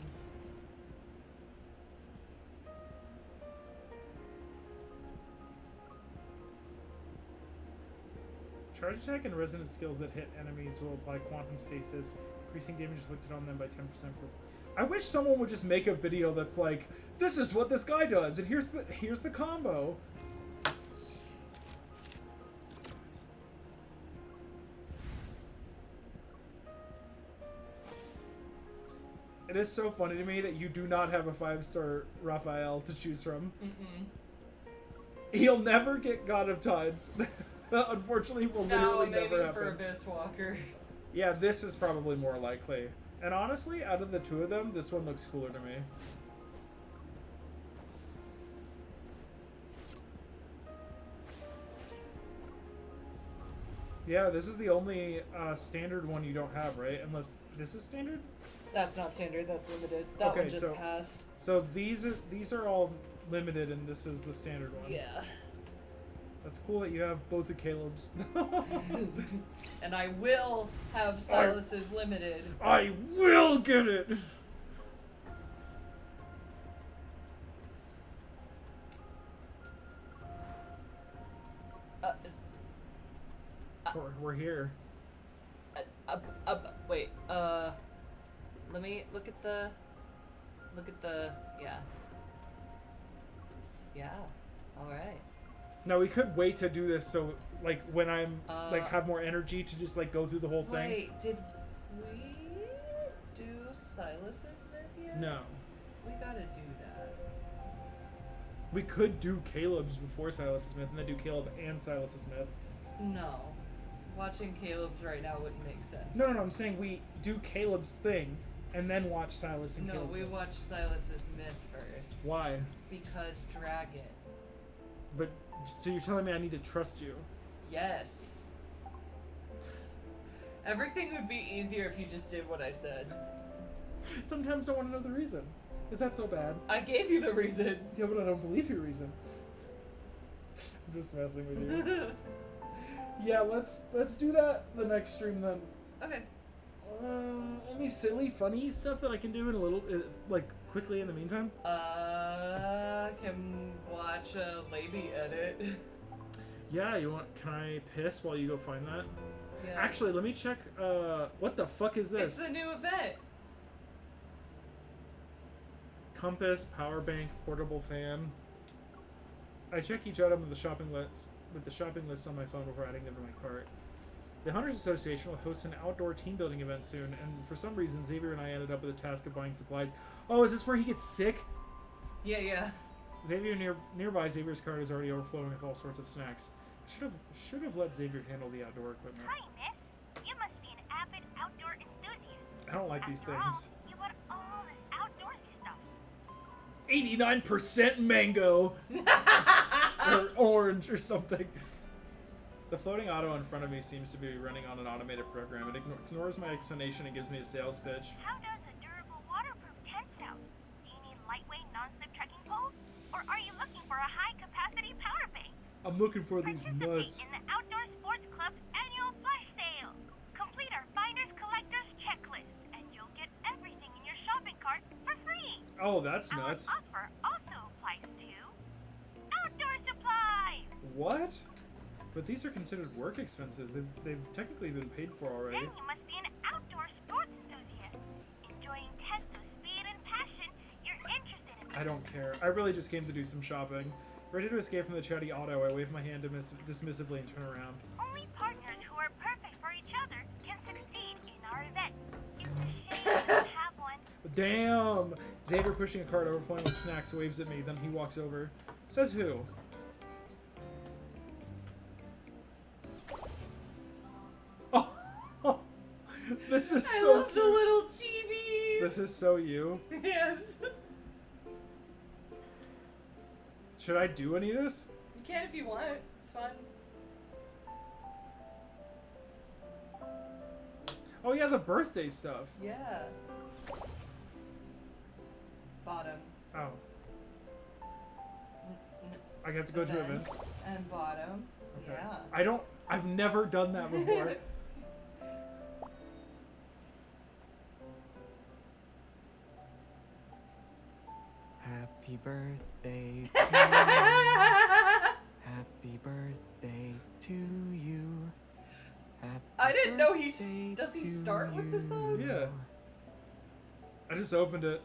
Charge attack and resonant skills that hit enemies will apply quantum stasis, increasing damage inflicted on them by 10% for... I wish someone would just make a video that's like, this is what this guy does, and here's the combo. It is so funny to me that you do not have a 5-star Raphael to choose from. He'll never get God of Tides. Unfortunately, will literally never happen. For Abyss Walker. Yeah, this is probably more likely. And honestly, out of the 2 of them, this one looks cooler to me. Yeah, this is the only standard one you don't have, right? Unless this is standard? That's not standard, that's limited. That okay, one just passed. So these are all limited and this is the standard one. Yeah. That's cool that you have both the Caleb's. And I will have Silas's limited. I will get it! We're here. Wait, let me look at the, yeah. Yeah, alright. Now we could wait to do this so, like, when I'm, like, have more energy to just, like, go through the whole thing. Wait, did we do Silas's myth yet? No. We gotta do that. We could do Caleb's before Silas's myth and then do Caleb and Silas's myth. No. Watching Caleb's right now wouldn't make sense. No, I'm saying we do Caleb's thing and then watch Silas and Caleb's we myth. watch Silas's myth first. Why? Because Dragon. But, so you're telling me I need to trust you? Yes. Everything would be easier if you just did what I said. Sometimes I want to know the reason. Is that so bad? I gave you the reason. Yeah, but I don't believe your reason. I'm just messing with you. Yeah, let's do that the next stream then. Okay. Any silly, funny stuff that I can do in a little, like, quickly in the meantime? Can watch a lady edit. Yeah, can I piss while you go find that? Yeah. Actually, let me check, what the fuck is this? It's a new event. Compass, power bank, portable fan. I check each item with the shopping list on my phone before adding them to my cart. The Hunters Association will host an outdoor team building event soon, and for some reason, Xavier and I ended up with the task of buying supplies. Oh, is this where he gets sick? Yeah. Xavier nearby, Xavier's cart is already overflowing with all sorts of snacks. Should have let Xavier handle the outdoor equipment. Hi, miss. You must be an avid outdoor enthusiast. I don't like these After things. all, you bought all this outdoorsy stuff. 89% mango! Or orange or something. The floating auto in front of me seems to be running on an automated program. It ignores my explanation and gives me a sales pitch. How does a durable waterproof tent sound? Do you need lilightweight non-slip trekking poles? Or are you looking for a high-capacity power bank? I'm looking for these nuts. In the Outdoor Sports Club's annual flash sale. Complete our Finders Collectors checklist, and you'll get everything in your shopping cart for free. Oh, that's nuts. Our offer also applies to outdoor supplies. What? But these are considered work expenses. They've technically been paid for already. Then you must be an outdoor sports enthusiast. Enjoying tests of speed and passion, you're interested in. I don't care. I really just came to do some shopping. Ready to escape from the chatty auto, I wave my hand dismissively and turn around. Only partners who are perfect for each other can succeed in our event. It's a shame you don't have one. Damn! Xavier, pushing a cart overflowing with snacks, waves at me. Then he walks over. Says who? Oh! This is I so love the cute. little chibis. This is so you. Yes. Should I do any of this? You can if you want. It's fun. Oh yeah, the birthday stuff. Yeah. Bottom. Oh. I have to go to events. And bottom. Okay. Yeah. I've never done that before. Happy birthday to you. Happy birthday to you. Happy I didn't know birthday does he to start with the song? Yeah. I just opened it.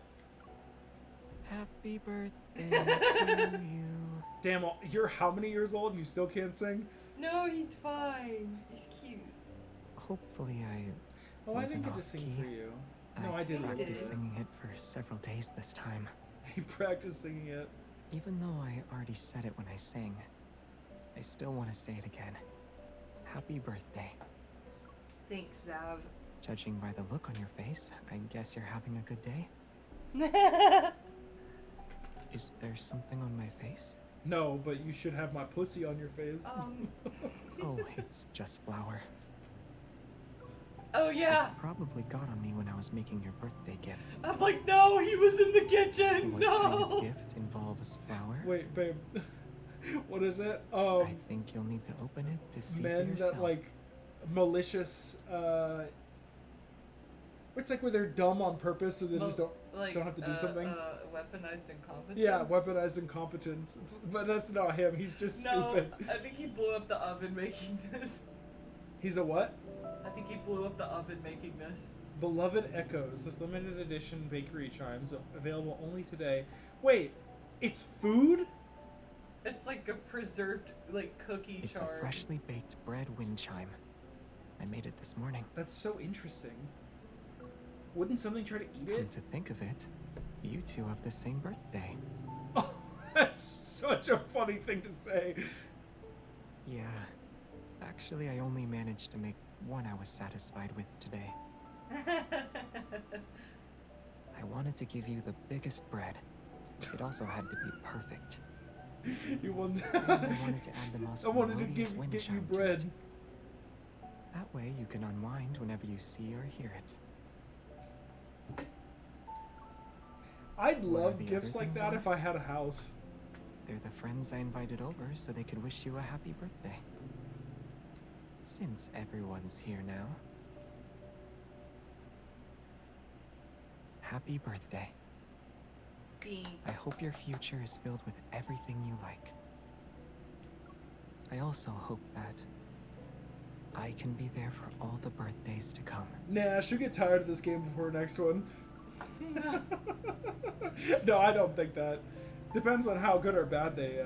Happy birthday to you. Damn, you're how many years old and you still can't sing? No, he's fine. He's cute. Hopefully I Oh, I wasn't didn't get to off sing key. for you. No, I didn't. practiced singing it for several days this time. He practiced singing it. Even though I already said it when I sang, I still want to say it again. Happy birthday. Thanks, Zav. Judging by the look on your face, I guess you're having a good day. Is there something on my face? No, but you should have my pussy on your face. Oh, it's just flour. Oh yeah. It probably got on me when I was making your birthday gift. I'm like, no, he was in the kitchen. What No. kind of gift involves flour? Wait, babe. What is it? I think you'll need to open it to see for Men yourself. that like malicious. It's like where they're dumb on purpose, so they just don't have to do something. Weaponized incompetence. Yeah, weaponized incompetence. But that's not him. He's just stupid. I think he blew up the oven making this. He's a what? I think he blew up the oven making this. Beloved Echoes. This limited edition bakery chimes available only today. Wait, it's food? It's like a preserved like cookie It's charm. a freshly baked bread wind chime. I made it this morning. That's so interesting. Wouldn't something try to eat Come it? to think of it, you two have the same birthday. That's such a funny thing to say. Yeah. Actually, I only managed to make one I was satisfied with today. I wanted to give you the biggest bread. It also had to be perfect. You wanted And I wanted to add the most I wanted to melodious wind get you chime to bread. it. That way you can unwind whenever you see or hear it. I'd What are love the gifts other like things that on if I had a house. They're the friends I invited over so they could wish you a happy birthday. Since everyone's here now. Happy birthday. I hope your future is filled with everything you like. I also hope that I can be there for all the birthdays to come. Nah, she'll get tired of this game before her next one. No, I don't think that. Depends on how good or bad they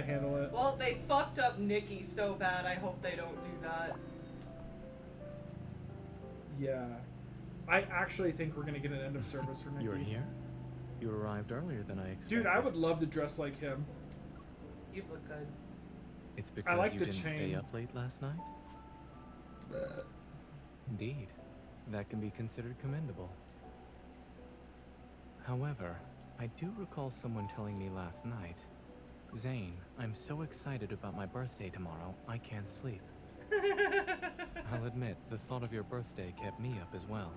handle it. Well, they fucked up Nikki so bad. I hope they don't do that. Yeah. I actually think we're gonna get an end of service for Nikki. You're here? You arrived earlier than I expected. Dude, I would love to dress like him. You look good. It's because like you the didn't stay chain. up late last night? Indeed. That can be considered commendable. However, I do recall someone telling me last night, Zane, I'm so excited about my birthday tomorrow, I can't sleep. I'll admit, the thought of your birthday kept me up as well.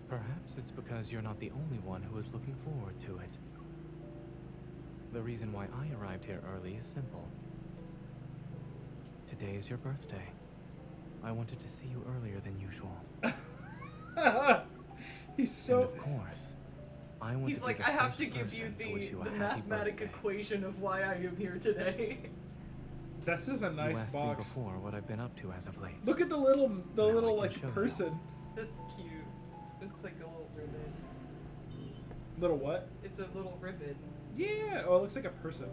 Perhaps it's because you're not the only one who is looking forward to it. The reason why I arrived here early is simple. Today is your birthday. I wanted to see you earlier than usual. He's so... And of course, I want He's to like, be the I have first to give person you to wish the you a happy mathematic birthday. equation of why I am here today. This is a You nice asked box. me before what I've been up to as of late. Look at the little Now I can like show you. person. That's cute. It's like a little ribbon. Little what? It's a little ribbon. Yeah. Oh, it looks like a person.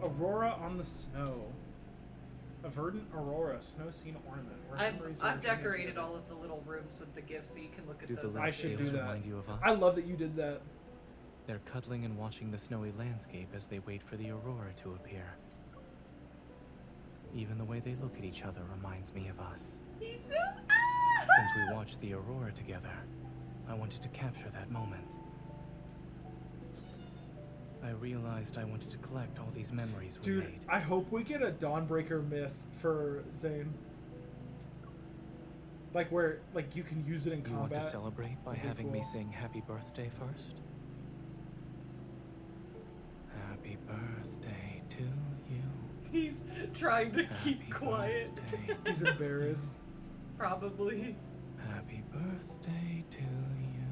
Aurora on the snow. A verdant aurora, snow scene ornament. where memories are I've joined decorated together. all of the little rooms with the gifts so you can look at Do the those. little I should do scales that. remind you of us? I love that you did that. They're cuddling and watching the snowy landscape as they wait for the aurora to appear. Even the way they look at each other reminds me of us. He's so... Since we watched the aurora together, I wanted to capture that moment. I realized I wanted to collect all these memories we Dude, made. I hope we get a Dawnbreaker myth for Zane. Like where, like you can use it in You combat. want to celebrate by That'd be having me cool. sing happy birthday first? Happy birthday to you. He's trying to keep Happy quiet. birthday. He's embarrassed. Probably. Happy birthday to you.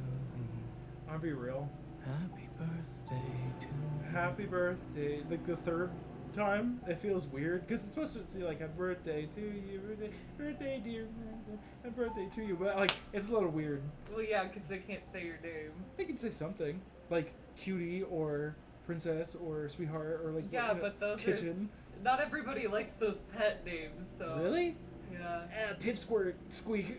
I'll be real. Happy birthday to you. Happy birthday. Like the third time, it feels weird because it's supposed to say like happy birthday to you, birthday dear, happy birthday to you. But like it's a little weird. Well, yeah, because they can't say your name. They can say something like cutie or princess or sweetheart or like Yeah, but those kitten. are... Not everybody likes those pet names, so... Really? Yeah. Pipsqueak, squeak.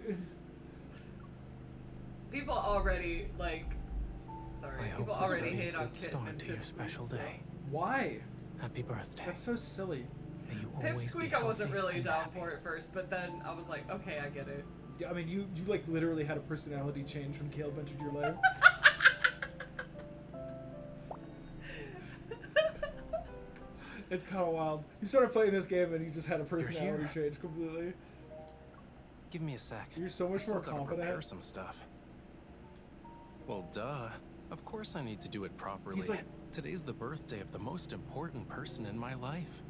People already, like... Sorry, I hope people this already will be a hate on good Kitten start and to your Pipsqueak, special so- day. Why? Happy birthday. That's so silly. May you always be Pipsqueak I wasn't healthy really and down happy. for at first, but then I was like, okay, I get it. Yeah, I mean, you like literally had a personality change when Caleb entered your life. It's kind of wild. You started playing this game and you just had a personality change completely. Give me a sec. You're so much I still more gotta confident. prepare some stuff. Well, duh. Of course I need to do it properly. He's like- Today's the birthday of the most important person in my life.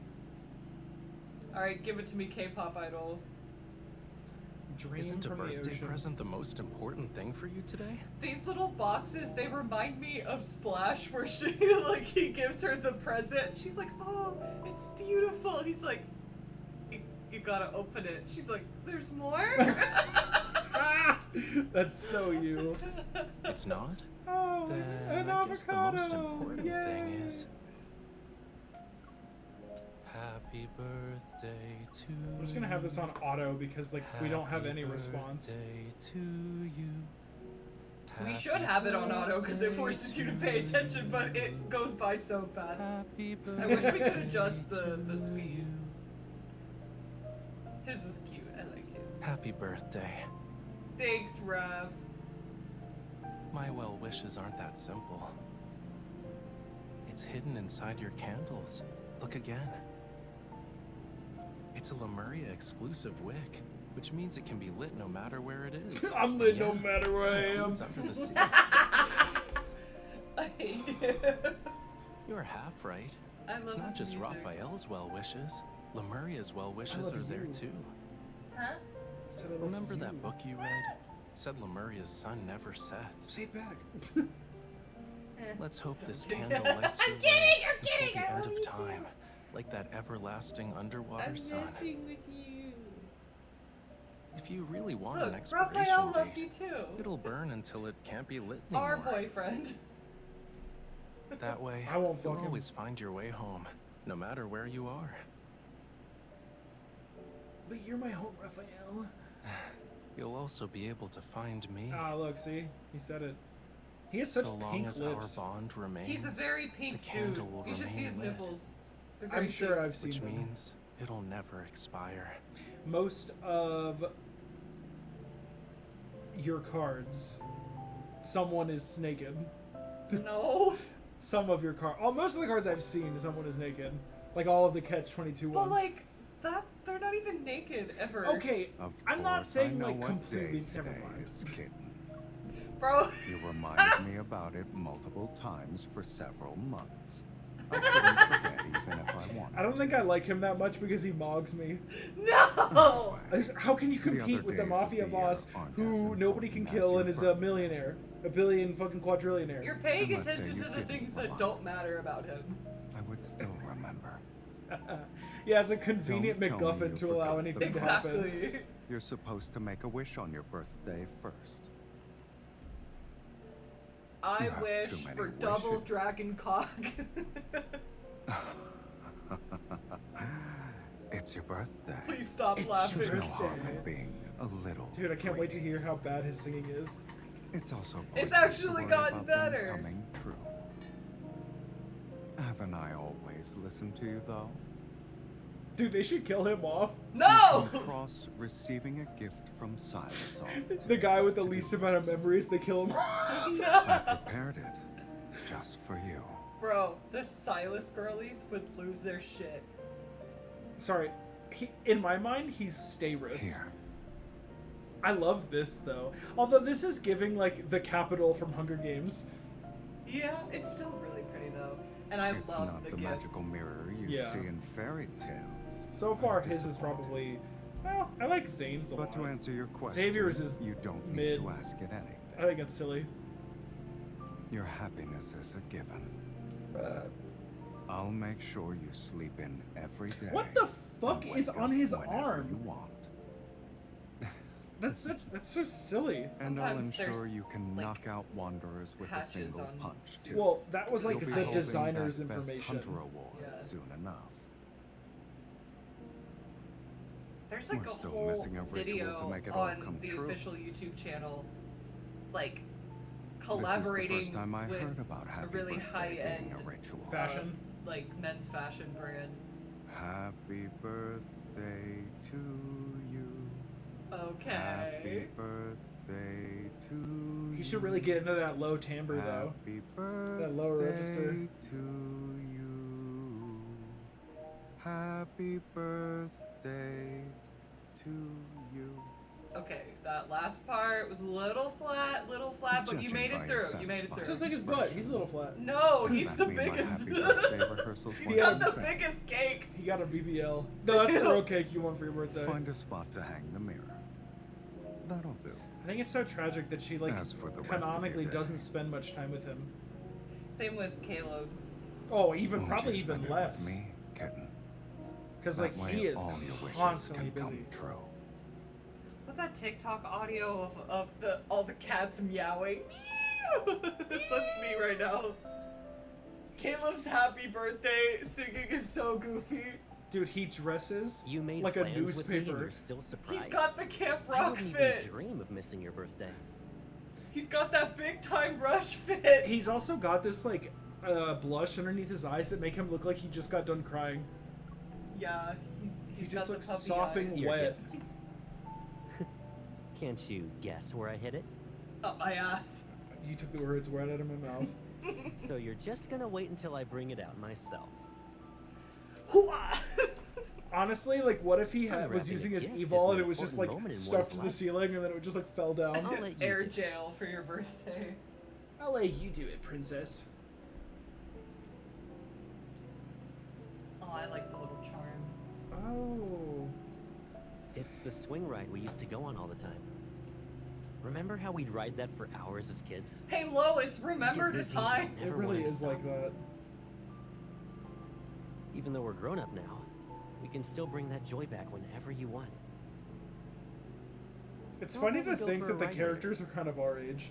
Alright, give it to me, K-pop idol. Dream Isn't a from the birthday ocean. present the most important thing for you today? These little boxes, they remind me of Splash, where she, like, he gives her the present. She's like, oh, it's beautiful. He's like, you gotta open it. She's like, there's more? That's so you. It's not? Oh, Then an I guess the most avocado. important Yay. thing is... Happy birthday to I'm just gonna have this on auto because like we don't have any response. Birthday to you. We should have it on auto because it forces you to pay attention, but it goes by so fast. I wish we could adjust the speed. His was cute. I like his. Happy birthday. Thanks, Rav. My well wishes aren't that simple. It's hidden inside your candles. Look again. It's a Lemuria exclusive wick, which means it can be lit no matter where it is. I'm lit Yeah, no matter where I it am. includes under the sea. I hate you. You're half right. I It's love not his just music. Raphael's well wishes. Lemuria's well wishes love are there you. too. Huh? Remember that book you read? It said Lemuria's sun never sets. Say it back. Let's hope this kidding. candle lights I'm your kidding, way I'm kidding, until I the love end you of too. time, like that everlasting underwater I'm sun. messing with you. If you really want Look, an expiration Raphael loves date, you too. it'll burn until it can't be lit Our anymore. boyfriend. That way, I won't you'll fuck him. always find your way home, no matter where you are. But you're my home, Raphael. You'll also be able to find me. Ah, look, see? He said it. He has such so long pink as lips. our bond remains. He's a very pink the dude. candle will You should see his remain lit. nipples. They're very I'm sure pink. I've seen Which them. means it'll never expire. Most of your cards, someone is naked. No. Some of your cards. Oh, most of the cards I've seen, someone is naked. Like all of the Catch-22 But ones. like that, they're not even naked ever. Okay, Of I'm not course, saying I know like what completely. day Never today mind. is, kitten. Bro. You reminded me about it multiple times for several months. I couldn't forget even if I wanted. I don't think I like him that much because he mogs me. No. How can you The other compete with the days mafia of the year boss aren't who as nobody can important as kill your and is a birthday. millionaire, a billion fucking quadrillionaire? You're paying And let's say attention you to the didn't things that remind don't matter about him. I would still remember. Yeah, it's a convenient Don't tell me MacGuffin you to allow forgot the anything to happen. Exactly. You're supposed to make a wish on your birthday first. I You have wish too many for double wishes. dragon cock. It's your birthday. Please stop It's laughing. your There's no harm birthday. in being a little. Dude, I can't wait to greedy. hear how bad his singing is. It's also It's pointless to actually worry gotten about them better. Coming true. Haven't I always listened to you though? Dude, they should kill him off. No! You can cross receiving a gift from Silas off. The guy with the to least do amount of this. memories, they kill him. I prepared it just for you. Bro, the Silas girlies would lose their shit. Sorry, in my mind, he's Stavros. Here. I love this though. Although this is giving like the capital from Hunger Games. Yeah, it's still really pretty though. And I It's love not the the gift. magical mirror you Yeah. see in fairy tales. So far, I'm his is disappointed. probably. Well, I like Zane's a But lot. to answer your question, Xavier's is you don't need mid. to ask it anything. I think it's silly. Your happiness is a given. I'll make sure you sleep in every day. What the fuck and is wake on up his whenever arm? You want. That's so silly. And I'll Sometimes ensure there's, you can like, knock out wanderers with a patches single on punch too. Well, that was like You'll be the holding designer's that Best information. Hunter award Yeah. soon enough. There's like We're a still whole missing a ritual video to make it all on come the true. official YouTube channel, like This collaborating is the first time I with heard about a Happy really Birthday high-end being a ritual. Fashion. like men's fashion brand. Happy birthday to you. Okay. Happy birthday to you. He should really get into that low timbre though. Happy birthday That low register. to you. Happy birthday to you. Okay, that last part was a little flat, but you Judging made by it your through. You made it satisfying through. Just like his butt. He's a little flat. No, Does he's that the mean my biggest. happy birthday rehearsals He's went got the perfect? biggest cake. He got a BBL. No, that's the real cake you want for your birthday. Find a spot to hang the mirror. That'll do. I think it's so tragic that she like As for the rest of your canonically day. doesn't spend much time with him. Same with Caleb. Oh, even Won't probably you even spend it less. with me, kitten? Because That like way he is all your wishes constantly can busy. come true. What's that TikTok audio of all the cats meowing? That's me right now. Caleb's happy birthday singing is so goofy. Dude, he dresses You made like a plans with me and newspaper. you're still surprised. He's got the Camp I Rock wouldn't fit. even dream of missing your birthday. He's got that big time rush fit. He's also got this like blush underneath his eyes that make him look like he just got done crying. Yeah, He he's just got looks the puppy sopping eyes. Your wet. gift. Can't you guess where I hid it? Up my ass. You took the words right out of my mouth. So you're just gonna wait until I bring it out myself. Hooah! Honestly, like, what if he I'm was wrapping a using his gift evil is and an it was just like important moment in stuck one's to the life. ceiling and then it just like fell down? I'll let you Air do it. jail for your birthday. I'll let you do it, princess. Oh, I like the little charm. Oh. It's the swing ride we used to go on all the time. Remember how we'd ride that for hours as kids? Hey Lois, remember Get the busy, time? It never really wanted to is like stop. that. Even though we're grown up now, we can still bring that joy back whenever you want. It's How funny about we to go think for a that the ride later? characters are kind of our age.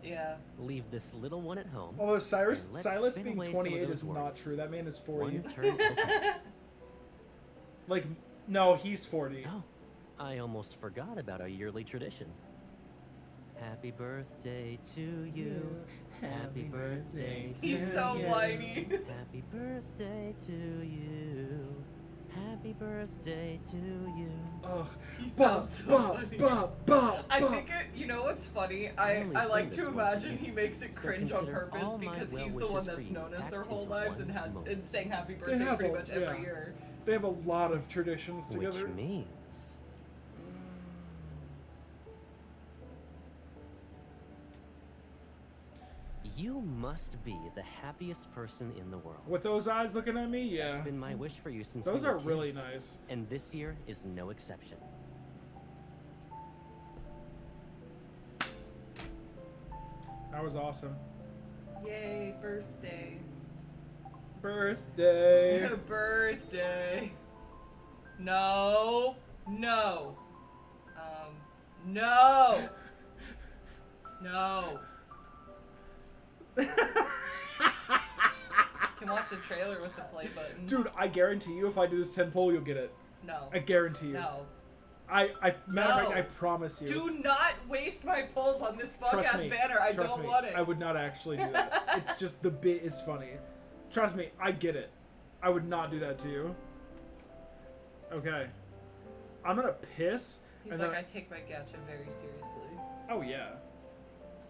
Yeah. Leave this little one at home. Although Silas and let's Silas spin being away some of 28 those is not worries. true. That man is 40. One turn. Okay. Like, no, he's 40. Oh, I almost forgot about our yearly tradition. Happy birthday to you. Happy birthday to you. He's so whiny. Happy birthday to you. Happy birthday to you. Ugh. He sounds so funny. I think it, you know what's funny? I like to imagine he makes it cringe on purpose because he's the one that's known us their whole lives and saying happy birthday pretty much every year. They have a lot of traditions together. Which means you must be the happiest person in the world. With those eyes looking at me, yeah. That's been my wish for you since those we were are really kids, nice. and this year is no exception. That was awesome. Yay, birthday. Birthday. Birthday. No. No. No. No. Can watch the trailer with the play button. Dude, I guarantee you if I do this 10 poll, you'll get it. No. I guarantee you. No. Matter of fact, I promise you. Do not waste my polls on this Trust podcast me, banner. I trust don't me, want it. I would not actually do that. It's just the bit is funny. Trust me, I get it. I would not do that to you. Okay. I'm gonna piss. He's like, I take my gacha very seriously. Oh yeah.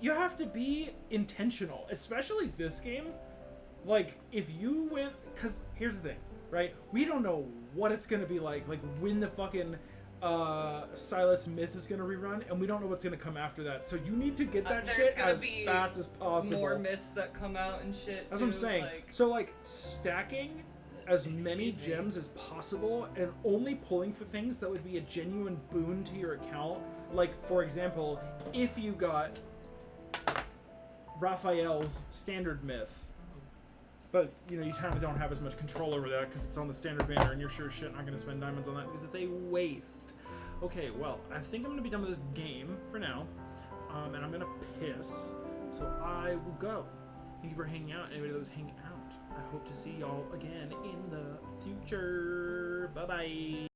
You have to be intentional, especially this game. Like, if you went, because here's the thing, right? We don't know what it's gonna be like when the fucking Silas Myth is gonna rerun, and we don't know what's gonna come after that. So you need to get that shit as fast as possible. More myths that come out and shit. That's what I'm saying. So like stacking as many gems as possible and only pulling for things that would be a genuine boon to your account. Like, for example, if you got Raphael's standard myth, but you know, you kind of don't have as much control over that because it's on the standard banner and you're sure as shit not going to spend diamonds on that because it's a waste. Okay, well, I think I'm going to be done with this game for now, and I'm going to piss, so I will go. Thank you for hanging out. Anybody that was hanging out, I hope to see y'all again in the future. Bye-bye.